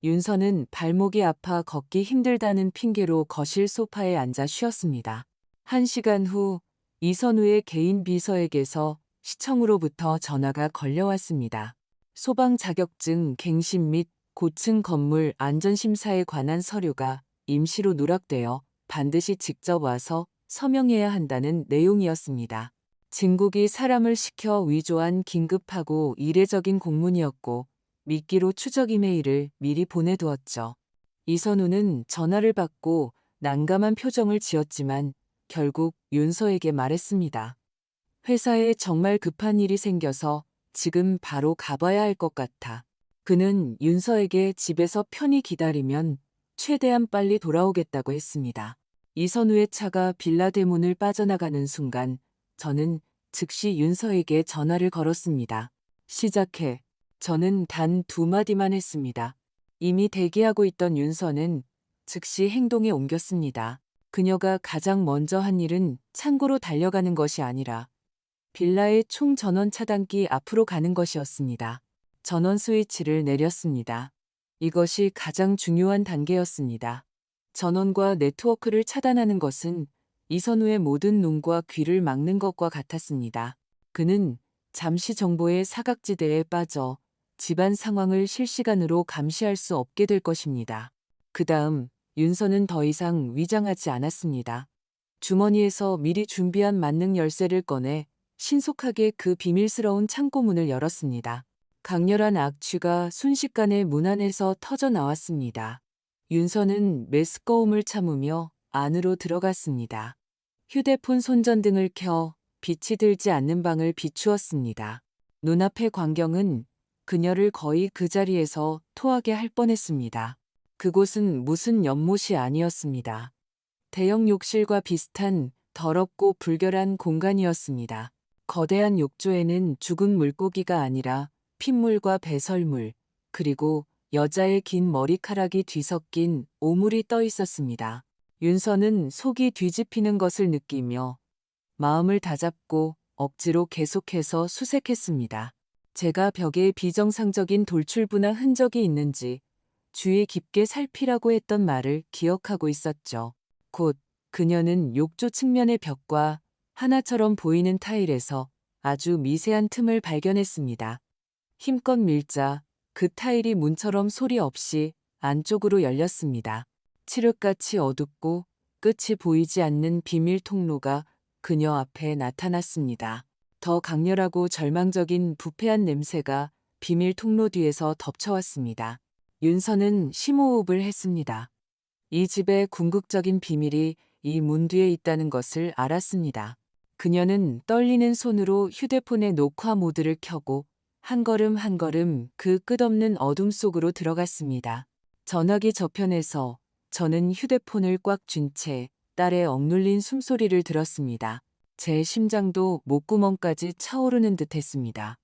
윤서는 발목이 아파 걷기 힘들다는 핑계로 거실 소파에 앉아 쉬었습니다. 1시간 후 이선우의 개인 비서에게서 시청으로부터 전화가 걸려왔습니다. 소방 자격증 갱신 및 고층 건물 안전심사에 관한 서류가 임시로 누락되어 반드시 직접 와서 서명해야 한다는 내용이었습니다. 진국이 사람을 시켜 위조한 긴급하고 이례적인 공문이었고 미끼로 추적 이메일을 미리 보내두었죠. 이선우는 전화를 받고 난감한 표정을 지었지만 결국 윤서에게 말했습니다. 회사에 정말 급한 일이 생겨서 지금 바로 가봐야 할 것 같아. 그는 윤서에게 집에서 편히 기다리면 최대한 빨리 돌아오겠다고 했습니다. 이선우의 차가 빌라 대문을 빠져나가는 순간 저는 즉시 윤서에게 전화를 걸었습니다. 시작해. 저는 단 2마디만 했습니다. 이미 대기하고 있던 윤서는 즉시 행동에 옮겼습니다. 그녀가 가장 먼저 한 일은 창고로 달려가는 것이 아니라 빌라의 총전원 차단기 앞으로 가는 것이었습니다. 전원 스위치를 내렸습니다. 이것이 가장 중요한 단계였습니다. 전원과 네트워크를 차단하는 것은 이선우의 모든 눈과 귀를 막는 것과 같았습니다. 그는 잠시 정보의 사각지대에 빠져 집안 상황을 실시간으로 감시할 수 없게 될 것입니다. 그 다음 윤서는 더 이상 위장하지 않았습니다. 주머니에서 미리 준비한 만능 열쇠를 꺼내 신속하게 그 비밀스러운 창고문을 열었습니다. 강렬한 악취가 순식간에 문 안에서 터져 나왔습니다. 윤서는 메스꺼움을 참으며 안으로 들어갔습니다. 휴대폰 손전등을 켜 빛이 들지 않는 방을 비추었습니다. 눈앞의 광경은 그녀를 거의 그 자리에서 토하게 할 뻔했습니다. 그곳은 무슨 연못이 아니었습니다. 대형 욕실과 비슷한 더럽고 불결한 공간이었습니다. 거대한 욕조에는 죽은 물고기가 아니라 핏물과 배설물, 그리고 여자의 긴 머리카락이 뒤섞인 오물이 떠 있었습니다. 윤서는 속이 뒤집히는 것을 느끼며 마음을 다잡고 억지로 계속해서 수색했습니다. 제가 벽에 비정상적인 돌출부나 흔적이 있는지 주의 깊게 살피라고 했던 말을 기억하고 있었죠. 곧 그녀는 욕조 측면의 벽과 하나처럼 보이는 타일에서 아주 미세한 틈을 발견했습니다. 힘껏 밀자 그 타일이 문처럼 소리 없이 안쪽으로 열렸습니다. 칠흑같이 어둡고 끝이 보이지 않는 비밀 통로가 그녀 앞에 나타났습니다. 더 강렬하고 절망적인 부패한 냄새가 비밀 통로 뒤에서 덮쳐왔습니다. 윤서는 심호흡을 했습니다. 이 집의 궁극적인 비밀이 이 문 뒤에 있다는 것을 알았습니다. 그녀는 떨리는 손으로 휴대폰의 녹화 모드를 켜고 한 걸음 한 걸음 그 끝없는 어둠 속으로 들어갔습니다. 전화기 저편에서 저는 휴대폰을 꽉 쥔 채 딸의 억눌린 숨소리를 들었습니다. 제 심장도 목구멍까지 차오르는 듯 했습니다.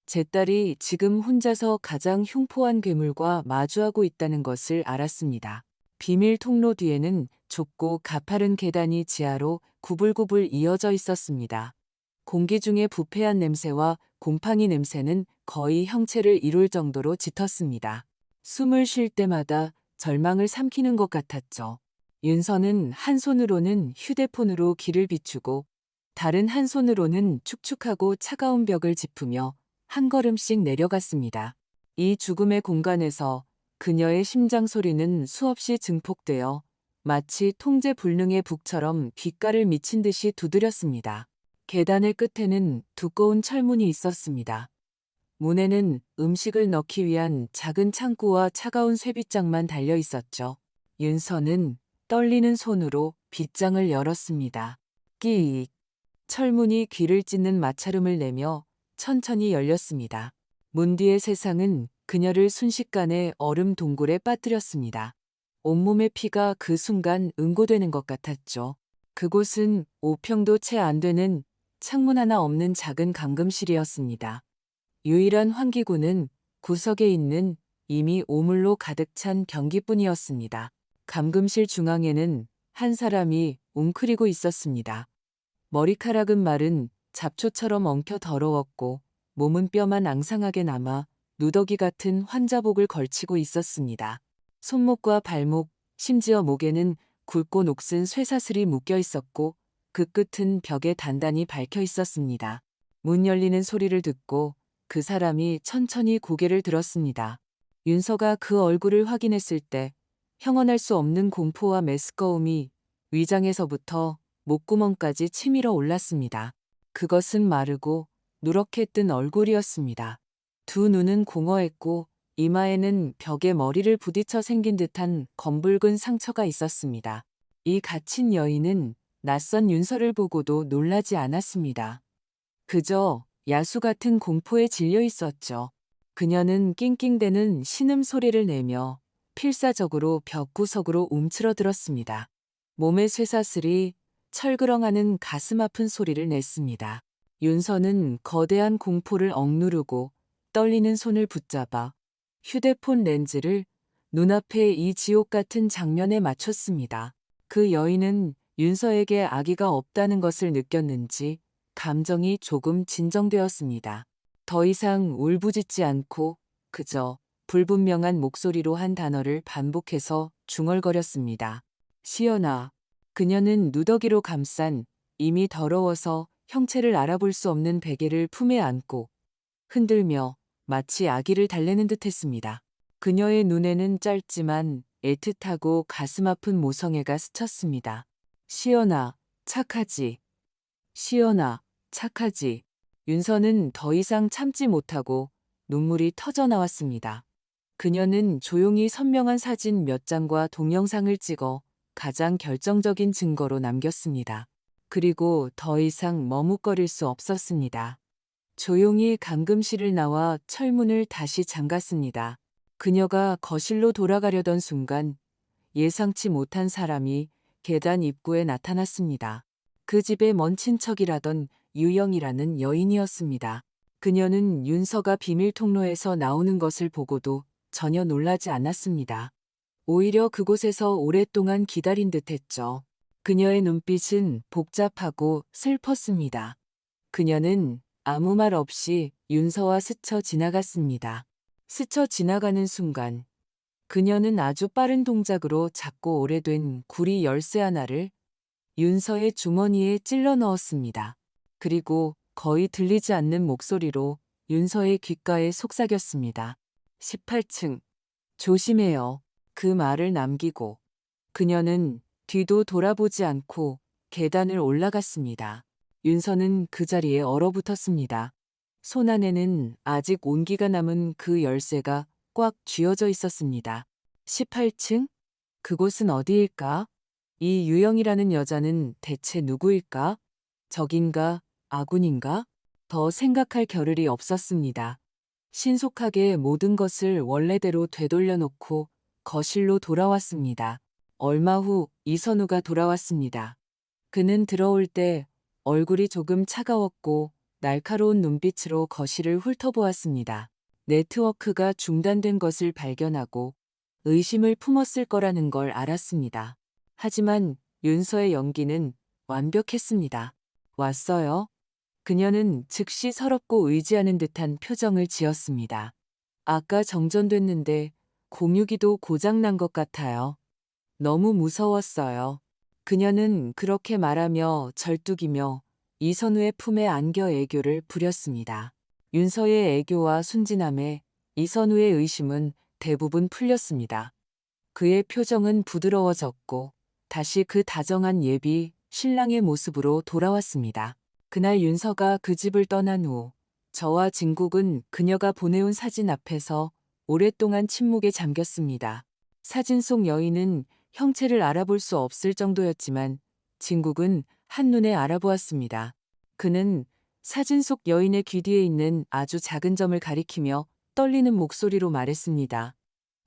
제 딸이 지금 혼자서 가장 흉포한 괴물과 마주하고 있다는 것을 알았습니다. 비밀 통로 뒤에는 좁고 가파른 계단이 지하로 구불구불 이어져 있었습니다. 공기 중의 부패한 냄새와 곰팡이 냄새는 거의 형체를 이룰 정도로 짙었습니다. 숨을 쉴 때마다 절망을 삼키는 것 같았죠. 윤서는 한 손으로는 휴대폰으로 길을 비추고 다른 한 손으로는 축축하고 차가운 벽을 짚으며 한 걸음씩 내려갔습니다. 이 죽음의 공간에서 그녀의 심장 소리는 수없이 증폭되어 마치 통제 불능의 북처럼 귓가를 미친 듯이 두드렸습니다. 계단의 끝에는 두꺼운 철문이 있었습니다. 문에는 음식을 넣기 위한 작은 창구와 차가운 쇠빗장만 달려 있었죠. 윤서는 떨리는 손으로 빗장을 열었습니다. 끼익. 철문이 귀를 찢는 마찰음을 내며 천천히 열렸습니다. 문 뒤의 세상은 그녀를 순식간에 얼음 동굴에 빠뜨렸습니다. 온몸의 피가 그 순간 응고되는 것 같았죠. 그곳은 5평도 채 안 되는 창문 하나 없는 작은 감금실이었습니다. 유일한 환기구는 구석에 있는 이미 오물로 가득 찬 변기뿐이었습니다. 감금실 중앙에는 한 사람이 웅크리고 있었습니다. 머리카락은 마른 잡초처럼 엉켜 더러웠고 몸은 뼈만 앙상하게 남아 누더기 같은 환자복을 걸치고 있었습니다. 손목과 발목, 심지어 목에는 굵고 녹슨 쇠사슬이 묶여 있었고 그 끝은 벽에 단단히 박혀 있었습니다. 문 열리는 소리를 듣고 그 사람이 천천히 고개를 들었습니다. 윤서가 그 얼굴을 확인했을 때 형언할 수 없는 공포와 메스꺼움이 위장에서부터 목구멍까지 치밀어 올랐습니다. 그것은 마르고 누렇게 뜬 얼굴이었습니다. 두 눈은 공허했고 이마에는 벽에 머리를 부딪혀 생긴 듯한 검붉은 상처가 있었습니다. 이 갇힌 여인은 낯선 윤서를 보고도 놀라지 않았습니다. 그저 야수 같은 공포에 질려 있었죠. 그녀는 낑낑대는 신음소리를 내며 필사적으로 벽 구석으로 움츠러들었습니다. 몸의 쇠사슬이 철그렁하는 가슴 아픈 소리를 냈습니다. 윤서는 거대한 공포를 억누르고 떨리는 손을 붙잡아 휴대폰 렌즈를 눈앞의 이 지옥 같은 장면에 맞췄습니다. 그 여인은 윤서에게 아기가 없다는 것을 느꼈는지 감정이 조금 진정되었습니다. 더 이상 울부짖지 않고 그저 불분명한 목소리로 한 단어를 반복해서 중얼거렸습니다. 시연아. 그녀는 누더기로 감싼 이미 더러워서 형체를 알아볼 수 없는 베개를 품에 안고 흔들며 마치 아기를 달래는 듯했습니다. 그녀의 눈에는 짧지만 애틋하고 가슴 아픈 모성애가 스쳤습니다. 시연아, 착하지. 시연아, 착하지. 윤서는 더 이상 참지 못하고 눈물이 터져 나왔습니다. 그녀는 조용히 선명한 사진 몇 장과 동영상을 찍어 가장 결정적인 증거로 남겼습니다. 그리고 더 이상 머뭇거릴 수 없었습니다. 조용히 감금실을 나와 철문을 다시 잠갔습니다. 그녀가 거실로 돌아가려던 순간 예상치 못한 사람이 계단 입구에 나타났습니다. 그 집의 먼 친척이라던 유영이라는 여인이었습니다. 그녀는 윤서가 비밀 통로에서 나오는 것을 보고도 전혀 놀라지 않았습니다. 오히려 그곳에서 오랫동안 기다린 듯했죠. 그녀의 눈빛은 복잡하고 슬펐습니다. 그녀는 아무 말 없이 윤서와 스쳐 지나갔습니다. 스쳐 지나가는 순간 그녀는 아주 빠른 동작으로 작고 오래된 구리 열쇠 하나를 윤서의 주머니에 찔러 넣었습니다. 그리고 거의 들리지 않는 목소리로 윤서의 귓가에 속삭였습니다. 18층. 조심해요. 그 말을 남기고 그녀는 뒤도 돌아보지 않고 계단을 올라갔습니다. 윤서는 그 자리에 얼어붙었습니다. 손 안에는 아직 온기가 남은 그 열쇠가 꽉 쥐어져 있었습니다. 18층? 그곳은 어디일까? 이 유영이라는 여자는 대체 누구일까? 적인가? 아군인가? 더 생각할 겨를이 없었습니다. 신속하게 모든 것을 원래대로 되돌려 놓고 거실로 돌아왔습니다. 얼마 후 이선우가 돌아왔습니다. 그는 들어올 때 얼굴이 조금 차가웠고 날카로운 눈빛으로 거실을 훑어보았습니다. 네트워크가 중단된 것을 발견하고 의심을 품었을 거라는 걸 알았습니다. 하지만 윤서의 연기는 완벽했습니다. 왔어요? 그녀는 즉시 서럽고 의지하는 듯한 표정을 지었습니다. 아까 정전됐는데 공유기도 고장난 것 같아요. 너무 무서웠어요. 그녀는 그렇게 말하며 절뚝이며 이선우의 품에 안겨 애교를 부렸습니다. 윤서의 애교와 순진함에 이선우의 의심은 대부분 풀렸습니다. 그의 표정은 부드러워졌고 다시 그 다정한 예비 신랑의 모습으로 돌아왔습니다. 그날 윤서가 그 집을 떠난 후 저와 진국은 그녀가 보내온 사진 앞에서 오랫동안 침묵에 잠겼습니다. 사진 속 여인은 형체를 알아볼 수 없을 정도였지만 진국은 한눈에 알아보았습니다. 그는 사진 속 여인의 귀 뒤에 있는 아주 작은 점을 가리키며 떨리는 목소리로 말했습니다.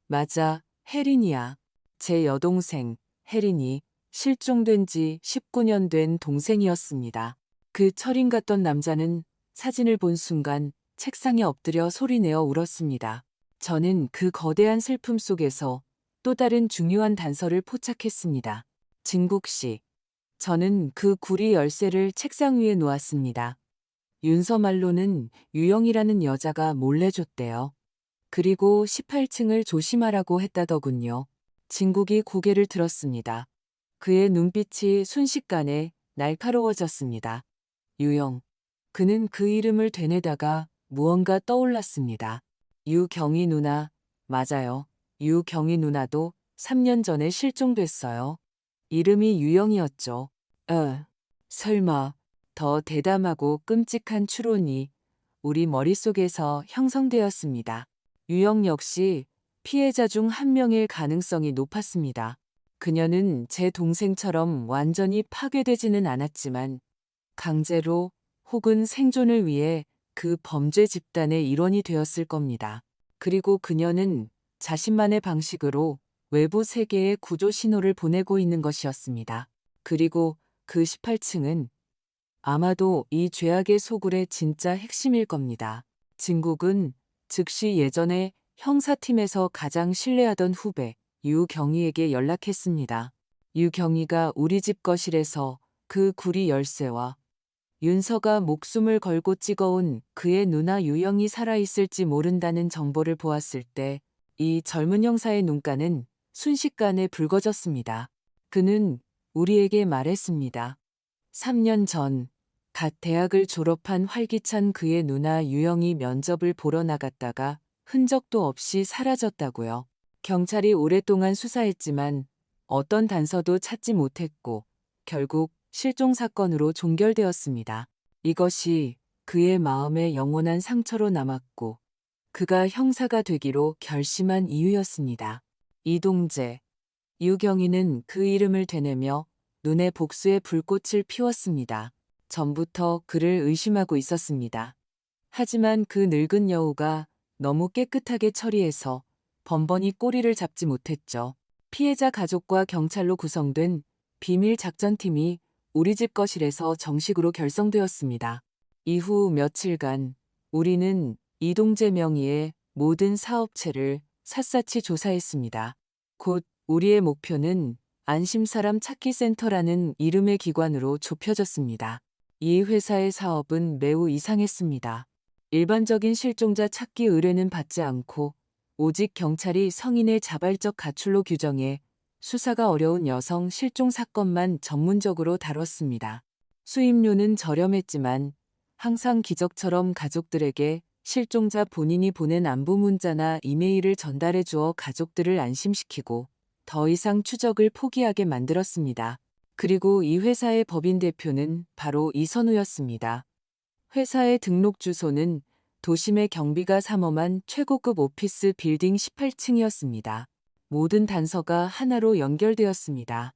맞아, 혜린이야. 제 여동생, 혜린이 실종된 지 19년 된 동생이었습니다. 그 철인 같던 남자는 사진을 본 순간 책상에 엎드려 소리내어 울었습니다. 저는 그 거대한 슬픔 속에서 또 다른 중요한 단서를 포착했습니다. 진국 씨. 저는 그 구리 열쇠를 책상 위에 놓았습니다. 윤서 말로는 유영이라는 여자가 몰래 줬대요. 그리고 18층을 조심하라고 했다더군요. 진국이 고개를 들었습니다. 그의 눈빛이 순식간에 날카로워졌습니다. 유영. 그는 그 이름을 되뇌다가 무언가 떠올랐습니다. 유경희 누나. 맞아요. 유경희 누나도 3년 전에 실종됐어요. 이름이 유영이었죠. 설마 더 대담하고 끔찍한 추론이 우리 머릿속에서 형성되었습니다. 유영 역시 피해자 중 한 명일 가능성이 높았습니다. 그녀는 제 동생처럼 완전히 파괴되지는 않았지만 강제로 혹은 생존을 위해 그 범죄 집단의 일원이 되었을 겁니다. 그리고 그녀는 자신만의 방식으로 외부 세계에 구조 신호를 보내고 있는 것이었습니다. 그리고 그 18층은 아마도 이 죄악의 소굴의 진짜 핵심일 겁니다. 진국은 즉시 예전에 형사팀에서 가장 신뢰하던 후배 유경희에게 연락했습니다. 유경희가 우리 집 거실에서 그 구리 열쇠와 윤서가 목숨을 걸고 찍어온 그의 누나 유영이 살아있을지 모른다는 정보를 보았을 때 이 젊은 형사의 눈가는 순식간에 붉어졌습니다. 그는 우리에게 말했습니다. 3년 전 갓 대학을 졸업한 활기찬 그의 누나 유영이 면접을 보러 나갔다가 흔적도 없이 사라졌다고요. 경찰이 오랫동안 수사했지만 어떤 단서도 찾지 못했고 결국 실종 사건으로 종결되었습니다. 이것이 그의 마음에 영원한 상처로 남았고 그가 형사가 되기로 결심한 이유였습니다. 이동재. 유경희는 그 이름을 되뇌며 눈에 복수의 불꽃을 피웠습니다. 전부터 그를 의심하고 있었습니다. 하지만 그 늙은 여우가 너무 깨끗하게 처리해서 번번이 꼬리를 잡지 못했죠. 피해자 가족과 경찰로 구성된 비밀 작전팀이 우리 집 거실에서 정식으로 결성되었습니다. 이후 며칠간 우리는 이동재 명의의 모든 사업체를 샅샅이 조사했습니다. 곧 우리의 목표는 안심사람 찾기 센터라는 이름의 기관으로 좁혀졌습니다. 이 회사의 사업은 매우 이상했습니다. 일반적인 실종자 찾기 의뢰는 받지 않고 오직 경찰이 성인의 자발적 가출로 규정해 수사가 어려운 여성 실종 사건만 전문적으로 다뤘습니다. 수임료는 저렴했지만 항상 기적처럼 가족들에게 실종자 본인이 보낸 안부 문자나 이메일을 전달해 주어 가족들을 안심시키고 더 이상 추적을 포기하게 만들었습니다. 그리고 이 회사의 법인 대표는 바로 이선우였습니다. 회사의 등록 주소는 도심의 경비가 삼엄한 최고급 오피스 빌딩 18층이었습니다. 모든 단서가 하나로 연결되었습니다.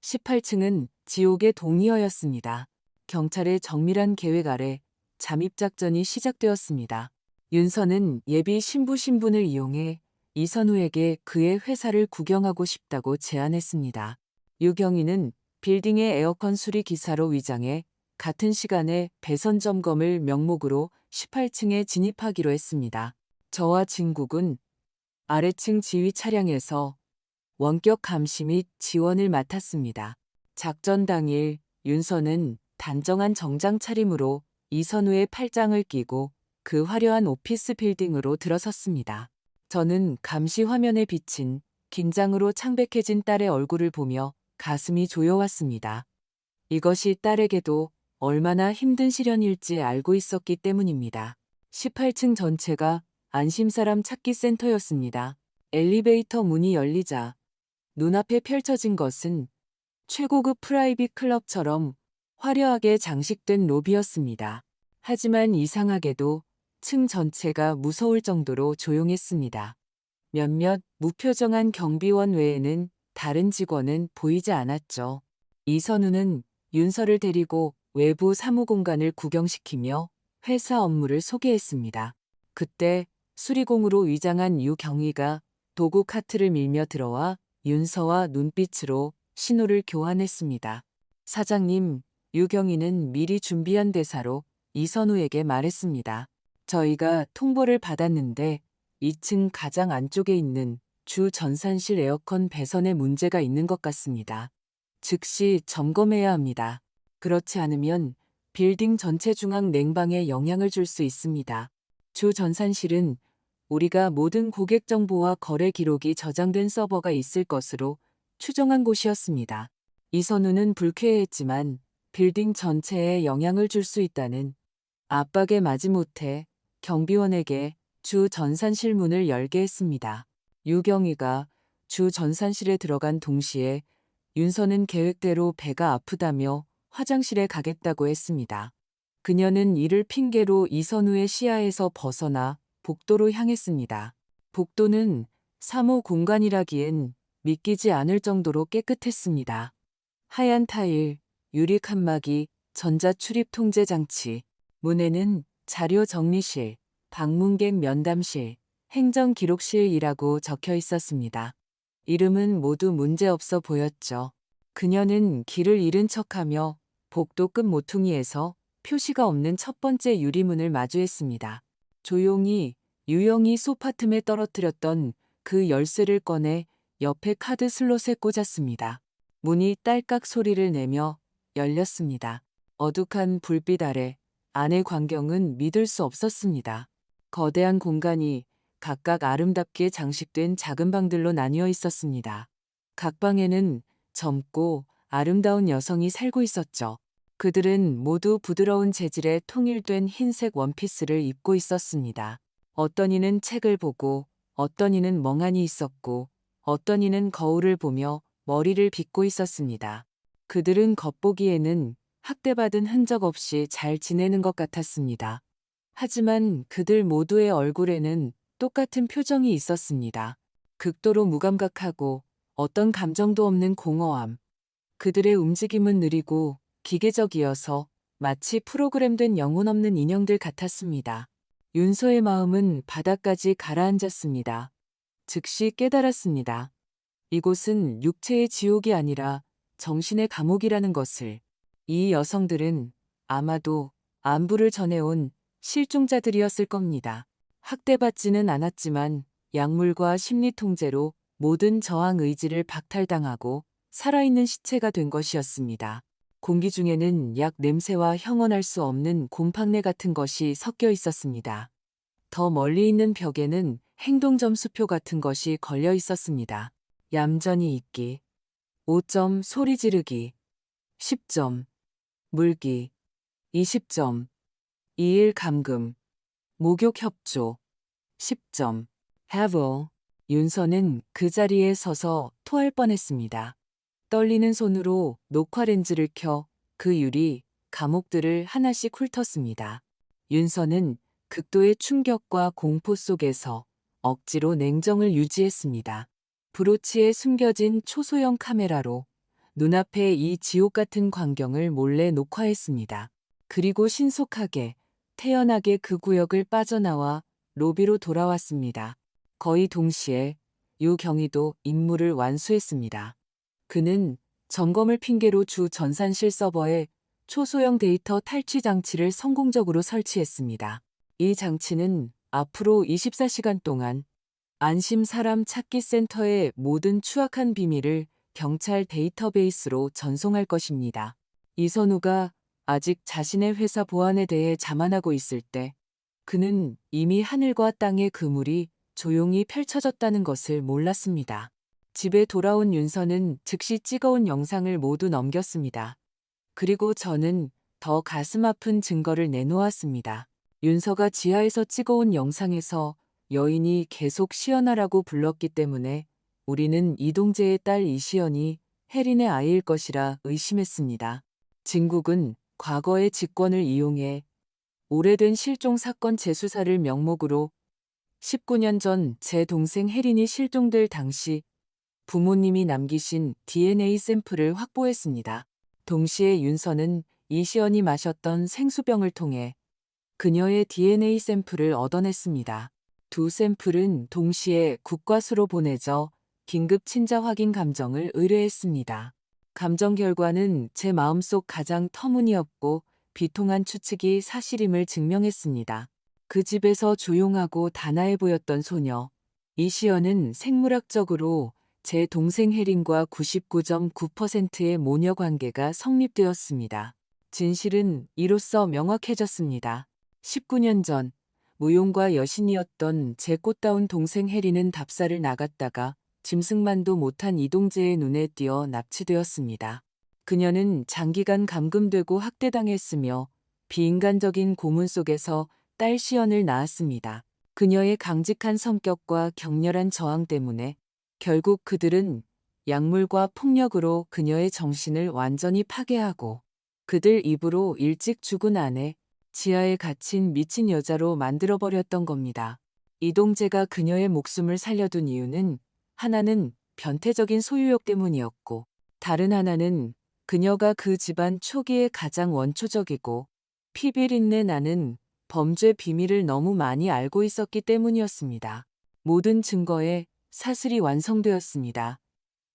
18층은 지옥의 동의어였습니다. 경찰의 정밀한 계획 아래 잠입작전이 시작되었습니다. 윤서는 예비 신부 신분을 이용해 이선우에게 그의 회사를 구경하고 싶다고 제안했습니다. 유경희는 빌딩의 에어컨 수리 기사로 위장해 같은 시간에 배선 점검을 명목으로 18층에 진입하기로 했습니다. 저와 진국은 아래층 지휘 차량에서 원격 감시 및 지원을 맡았습니다. 작전 당일 윤서는 단정한 정장 차림으로 이선우의 팔짱을 끼고 그 화려한 오피스 빌딩으로 들어섰습니다. 저는 감시 화면에 비친 긴장으로 창백해진 딸의 얼굴을 보며 가슴이 조여왔습니다. 이것이 딸에게도 얼마나 힘든 시련일지 알고 있었기 때문입니다. 18층 전체가 안심사람 찾기 센터였습니다. 엘리베이터 문이 열리자 눈앞에 펼쳐진 것은 최고급 프라이빗 클럽처럼 화려하게 장식된 로비였습니다. 하지만 이상하게도 층 전체가 무서울 정도로 조용했습니다. 몇몇 무표정한 경비원 외에는 다른 직원은 보이지 않았죠. 이선우는 윤서를 데리고 외부 사무공간을 구경시키며 회사 업무를 소개했습니다. 그때 수리공으로 위장한 유경희가 도구 카트를 밀며 들어와 윤서와 눈빛으로 신호를 교환했습니다. 사장님, 유경희는 미리 준비한 대사로 이선우에게 말했습니다. 저희가 통보를 받았는데 2층 가장 안쪽에 있는 주 전산실 에어컨 배선에 문제가 있는 것 같습니다. 즉시 점검해야 합니다. 그렇지 않으면 빌딩 전체 중앙 냉방에 영향을 줄 수 있습니다. 주 전산실은 우리가 모든 고객 정보와 거래 기록이 저장된 서버가 있을 것으로 추정한 곳이었습니다. 이선우는 불쾌해했지만 빌딩 전체에 영향을 줄 수 있다는 압박에 마지못해 경비원에게 주 전산실 문을 열게 했습니다. 유경희가 주 전산실에 들어간 동시에 윤서는 계획대로 배가 아프다며 화장실에 가겠다고 했습니다. 그녀는 이를 핑계로 이선우의 시야에서 벗어나 복도로 향했습니다. 복도는 사무 공간이라기엔 믿기지 않을 정도로 깨끗했습니다. 하얀 타일, 유리 칸막이, 전자출입 통제 장치, 문에는 자료 정리실, 방문객 면담실, 행정기록실이라고 적혀 있었습니다. 이름은 모두 문제없어 보였죠. 그녀는 길을 잃은 척하며 복도 끝 모퉁이에서 표시가 없는 첫 번째 유리문을 마주했습니다. 조용히 유영이 소파 틈에 떨어뜨렸던 그 열쇠를 꺼내 옆에 카드 슬롯에 꽂았습니다. 문이 딸깍 소리를 내며 열렸습니다. 어둑한 불빛 아래 안의 광경은 믿을 수 없었습니다. 거대한 공간이 각각 아름답게 장식된 작은 방들로 나뉘어 있었습니다. 각 방에는 젊고 아름다운 여성이 살고 있었죠. 그들은 모두 부드러운 재질의 통일된 흰색 원피스를 입고 있었습니다. 어떤 이는 책을 보고 어떤 이는 멍하니 있었고 어떤 이는 거울을 보며 머리를 빗고 있었습니다. 그들은 겉보기에는 학대받은 흔적 없이 잘 지내는 것 같았습니다. 하지만 그들 모두의 얼굴에는 똑같은 표정이 있었습니다. 극도로 무감각하고 어떤 감정도 없는 공허함. 그들의 움직임은 느리고 기계적이어서 마치 프로그램된 영혼 없는 인형들 같았습니다. 윤서의 마음은 바닥까지 가라앉았습니다. 즉시 깨달았습니다. 이곳은 육체의 지옥이 아니라 정신의 감옥이라는 것을. 이 여성들은 아마도 안부를 전해온 실종자들이었을 겁니다. 학대받지는 않았지만 약물과 심리통제로 모든 저항 의지를 박탈당하고 살아있는 시체가 된 것이었습니다. 공기 중에는 약 냄새와 형언할 수 없는 곰팡내 같은 것이 섞여 있었습니다. 더 멀리 있는 벽에는 행동 점수표 같은 것이 걸려 있었습니다. 얌전히 있기, 5점 소리 지르기, 10점 물기, 20점 2일 감금, 목욕 협조, 10점 have all. 윤서는 그 자리에 서서 토할 뻔했습니다. 떨리는 손으로 녹화 렌즈를 켜 그 유리 감옥들을 하나씩 훑었습니다. 윤서는 극도의 충격과 공포 속에서 억지로 냉정을 유지했습니다. 브로치에 숨겨진 초소형 카메라로 눈앞에 이 지옥 같은 광경을 몰래 녹화했습니다. 그리고 신속하게 태연하게 그 구역을 빠져나와 로비로 돌아왔습니다. 거의 동시에 유경희도 임무를 완수했습니다. 그는 점검을 핑계로 주 전산실 서버에 초소형 데이터 탈취 장치를 성공적으로 설치했습니다. 이 장치는 앞으로 24시간 동안 안심 사람 찾기 센터의 모든 추악한 비밀을 경찰 데이터베이스로 전송할 것입니다. 이선우가 아직 자신의 회사 보안에 대해 자만하고 있을 때 그는 이미 하늘과 땅의 그물이 조용히 펼쳐졌다는 것을 몰랐습니다. 집에 돌아온 윤서는 즉시 찍어온 영상을 모두 넘겼습니다. 그리고 저는 더 가슴 아픈 증거를 내놓았습니다. 윤서가 지하에서 찍어온 영상에서 여인이 계속 시연아라고 불렀기 때문에 우리는 이동재의 딸 이시연이 혜린의 아이일 것이라 의심했습니다. 진국은 과거의 직권을 이용해 오래된 실종 사건 재수사를 명목으로 19년 전 제 동생 혜린이 실종될 당시 부모님이 남기신 DNA 샘플을 확보했습니다. 동시에 윤서는 이시연이 마셨던 생수병을 통해 그녀의 DNA 샘플을 얻어냈습니다. 두 샘플은 동시에 국과수로 보내져 긴급 친자 확인 감정을 의뢰했습니다. 감정 결과는 제 마음속 가장 터무니없고 비통한 추측이 사실임을 증명했습니다. 그 집에서 조용하고 단아해 보였던 소녀 이시연은 생물학적으로 제 동생 혜린과 99.9%의 모녀 관계가 성립되었습니다. 진실은 이로써 명확해졌습니다. 19년 전 무용과 여신이었던 제 꽃다운 동생 혜린은 답사를 나갔다가 짐승만도 못한 이동재의 눈에 띄어 납치되었습니다. 그녀는 장기간 감금되고 학대당했으며 비인간적인 고문 속에서 딸 시연을 낳았습니다. 그녀의 강직한 성격과 격렬한 저항 때문에 결국 그들은 약물과 폭력으로 그녀의 정신을 완전히 파괴하고 그들 입으로 일찍 죽은 아내, 지하에 갇힌 미친 여자로 만들어버렸던 겁니다. 이동재가 그녀의 목숨을 살려둔 이유는 하나는 변태적인 소유욕 때문이었고 다른 하나는 그녀가 그 집안 초기에 가장 원초적이고 피비린내 나는 범죄 비밀을 너무 많이 알고 있었기 때문이었습니다. 모든 증거에 사슬이 완성되었습니다.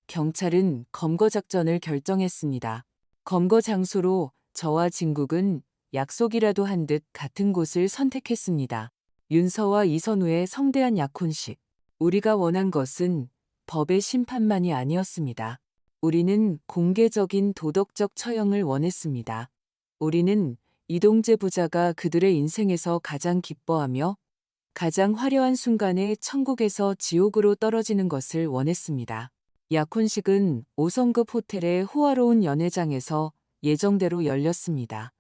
경찰은 검거 작전을 결정했습니다. 검거 장소로 저와 진국은 약속이라도 한 듯 같은 곳을 선택했습니다. 윤서와 이선우의 성대한 약혼식. 우리가 원한 것은 법의 심판만이 아니었습니다. 우리는 공개적인 도덕적 처형을 원했습니다. 우리는 이동재 부자가 그들의 인생에서 가장 기뻐하며 가장 화려한 순간에 천국에서 지옥으로 떨어지는 것을 원했습니다. 약혼식은 5성급 호텔의 호화로운 연회장에서 예정대로 열렸습니다.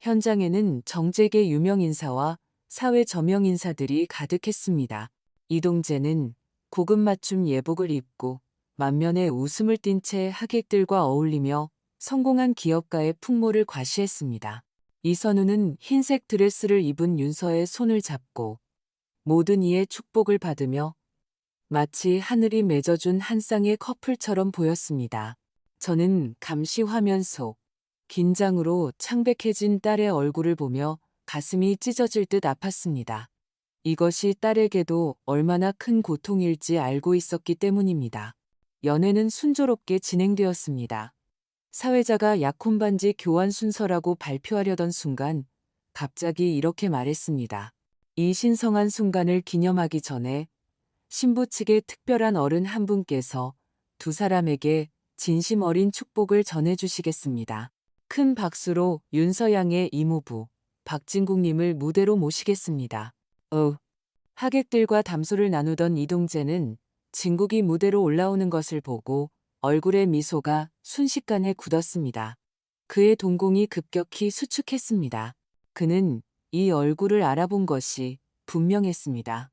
현장에는 정재계 유명 인사와 사회 저명 인사들이 가득했습니다. 이동재는 고급 맞춤 예복을 입고 만면에 웃음을 띤 채 하객들과 어울리며 성공한 기업가의 풍모를 과시했습니다. 이선우는 흰색 드레스를 입은 윤서의 손을 잡고 모든 이의 축복을 받으며 마치 하늘이 맺어준 한 쌍의 커플처럼 보였습니다. 저는 감시 화면 속 긴장으로 창백해진 딸의 얼굴을 보며 가슴이 찢어질 듯 아팠습니다. 이것이 딸에게도 얼마나 큰 고통일지 알고 있었기 때문입니다. 연애는 순조롭게 진행되었습니다. 사회자가 약혼반지 교환 순서라고 발표하려던 순간 갑자기 이렇게 말했습니다. 이 신성한 순간을 기념하기 전에 신부 측의 특별한 어른 한 분께서 두 사람에게 진심 어린 축복을 전해주시겠습니다. 큰 박수로 윤서양의 이모부 박진국님을 무대로 모시겠습니다. 하객들과 담소를 나누던 이동재는 진국이 무대로 올라오는 것을 보고 얼굴에 미소가 순식간에 굳었습니다. 그의 동공이 급격히 수축했습니다. 그는 이 얼굴을 알아본 것이 분명했습니다.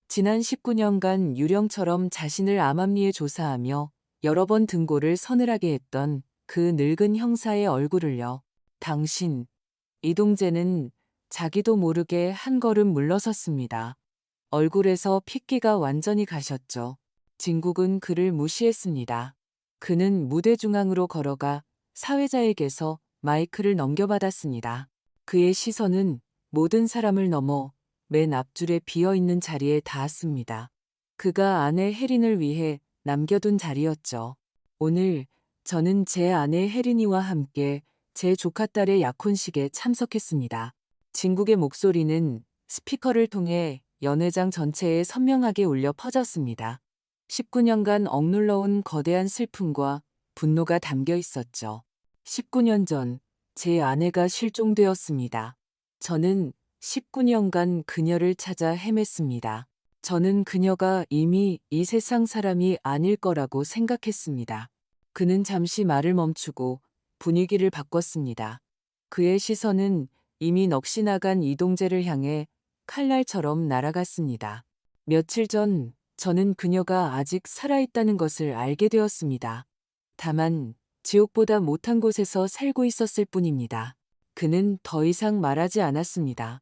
지난 19년간 유령처럼 자신을 암암리에 조사하며 여러 번 등골을 서늘하게 했던 그 늙은 형사의 얼굴을요. 당신, 이동재는 자기도 모르게 한 걸음 물러섰습니다. 얼굴에서 핏기가 완전히 가셨죠. 진국은 그를 무시했습니다. 그는 무대 중앙으로 걸어가 사회자에게서 마이크를 넘겨받았습니다. 그의 시선은 모든 사람을 넘어 맨 앞줄에 비어있는 자리에 닿았습니다. 그가 아내 혜린을 위해 남겨둔 자리였죠. 오늘 저는 제 아내 혜린이와 함께 제 조카딸의 약혼식에 참석했습니다. 진국의 목소리는 스피커를 통해 연회장 전체에 선명하게 울려 퍼졌습니다. 19년간 억눌러온 거대한 슬픔과 분노가 담겨 있었죠. 19년 전 제 아내가 실종되었습니다. 저는 19년간 그녀를 찾아 헤맸습니다. 저는 그녀가 이미 이 세상 사람이 아닐 거라고 생각했습니다. 그는 잠시 말을 멈추고 분위기를 바꿨습니다. 그의 시선은 이미 넋이 나간 이동재를 향해 칼날처럼 날아갔습니다. 며칠 전 저는 그녀가 아직 살아있다는 것을 알게 되었습니다. 다만 지옥보다 못한 곳에서 살고 있었을 뿐입니다. 그는 더 이상 말하지 않았습니다.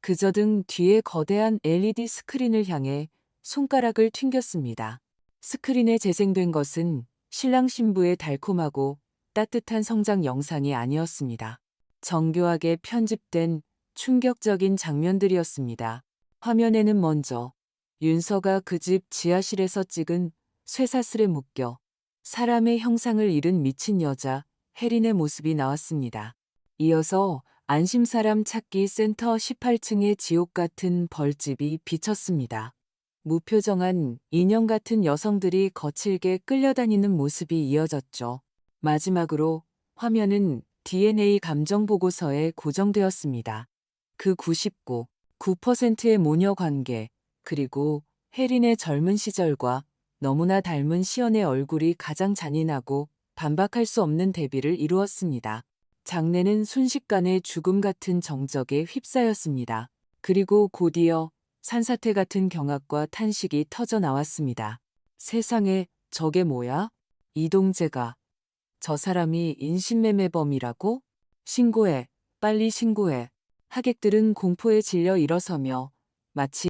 그저 등 뒤에 거대한 LED 스크린을 향해 손가락을 튕겼습니다. 스크린에 재생된 것은 신랑 신부의 달콤하고 따뜻한 성장 영상이 아니었습니다. 정교하게 편집된 충격적인 장면들이었습니다. 화면에는 먼저 윤서가 그 집 지하실에서 찍은 쇠사슬에 묶여 사람의 형상을 잃은 미친 여자 혜린의 모습이 나왔습니다. 이어서 안심사람 찾기 센터 18층의 지옥 같은 벌집이 비쳤습니다. 무표정한 인형 같은 여성들이 거칠게 끌려다니는 모습이 이어졌죠. 마지막으로 화면은 DNA 감정 보고서에 고정되었습니다. 그 99.9%의 모녀 관계, 그리고 혜린의 젊은 시절과 너무나 닮은 시연의 얼굴이 가장 잔인하고 반박할 수 없는 대비를 이루었습니다. 장내는 순식간에 죽음 같은 정적에 휩싸였습니다. 그리고 곧이어 산사태 같은 경악과 탄식이 터져 나왔습니다. 세상에, 저게 뭐야? 이동재가 저 사람이 인신매매범이라고? 신고해, 빨리 신고해. 하객들은 공포에 질려 일어서며 마치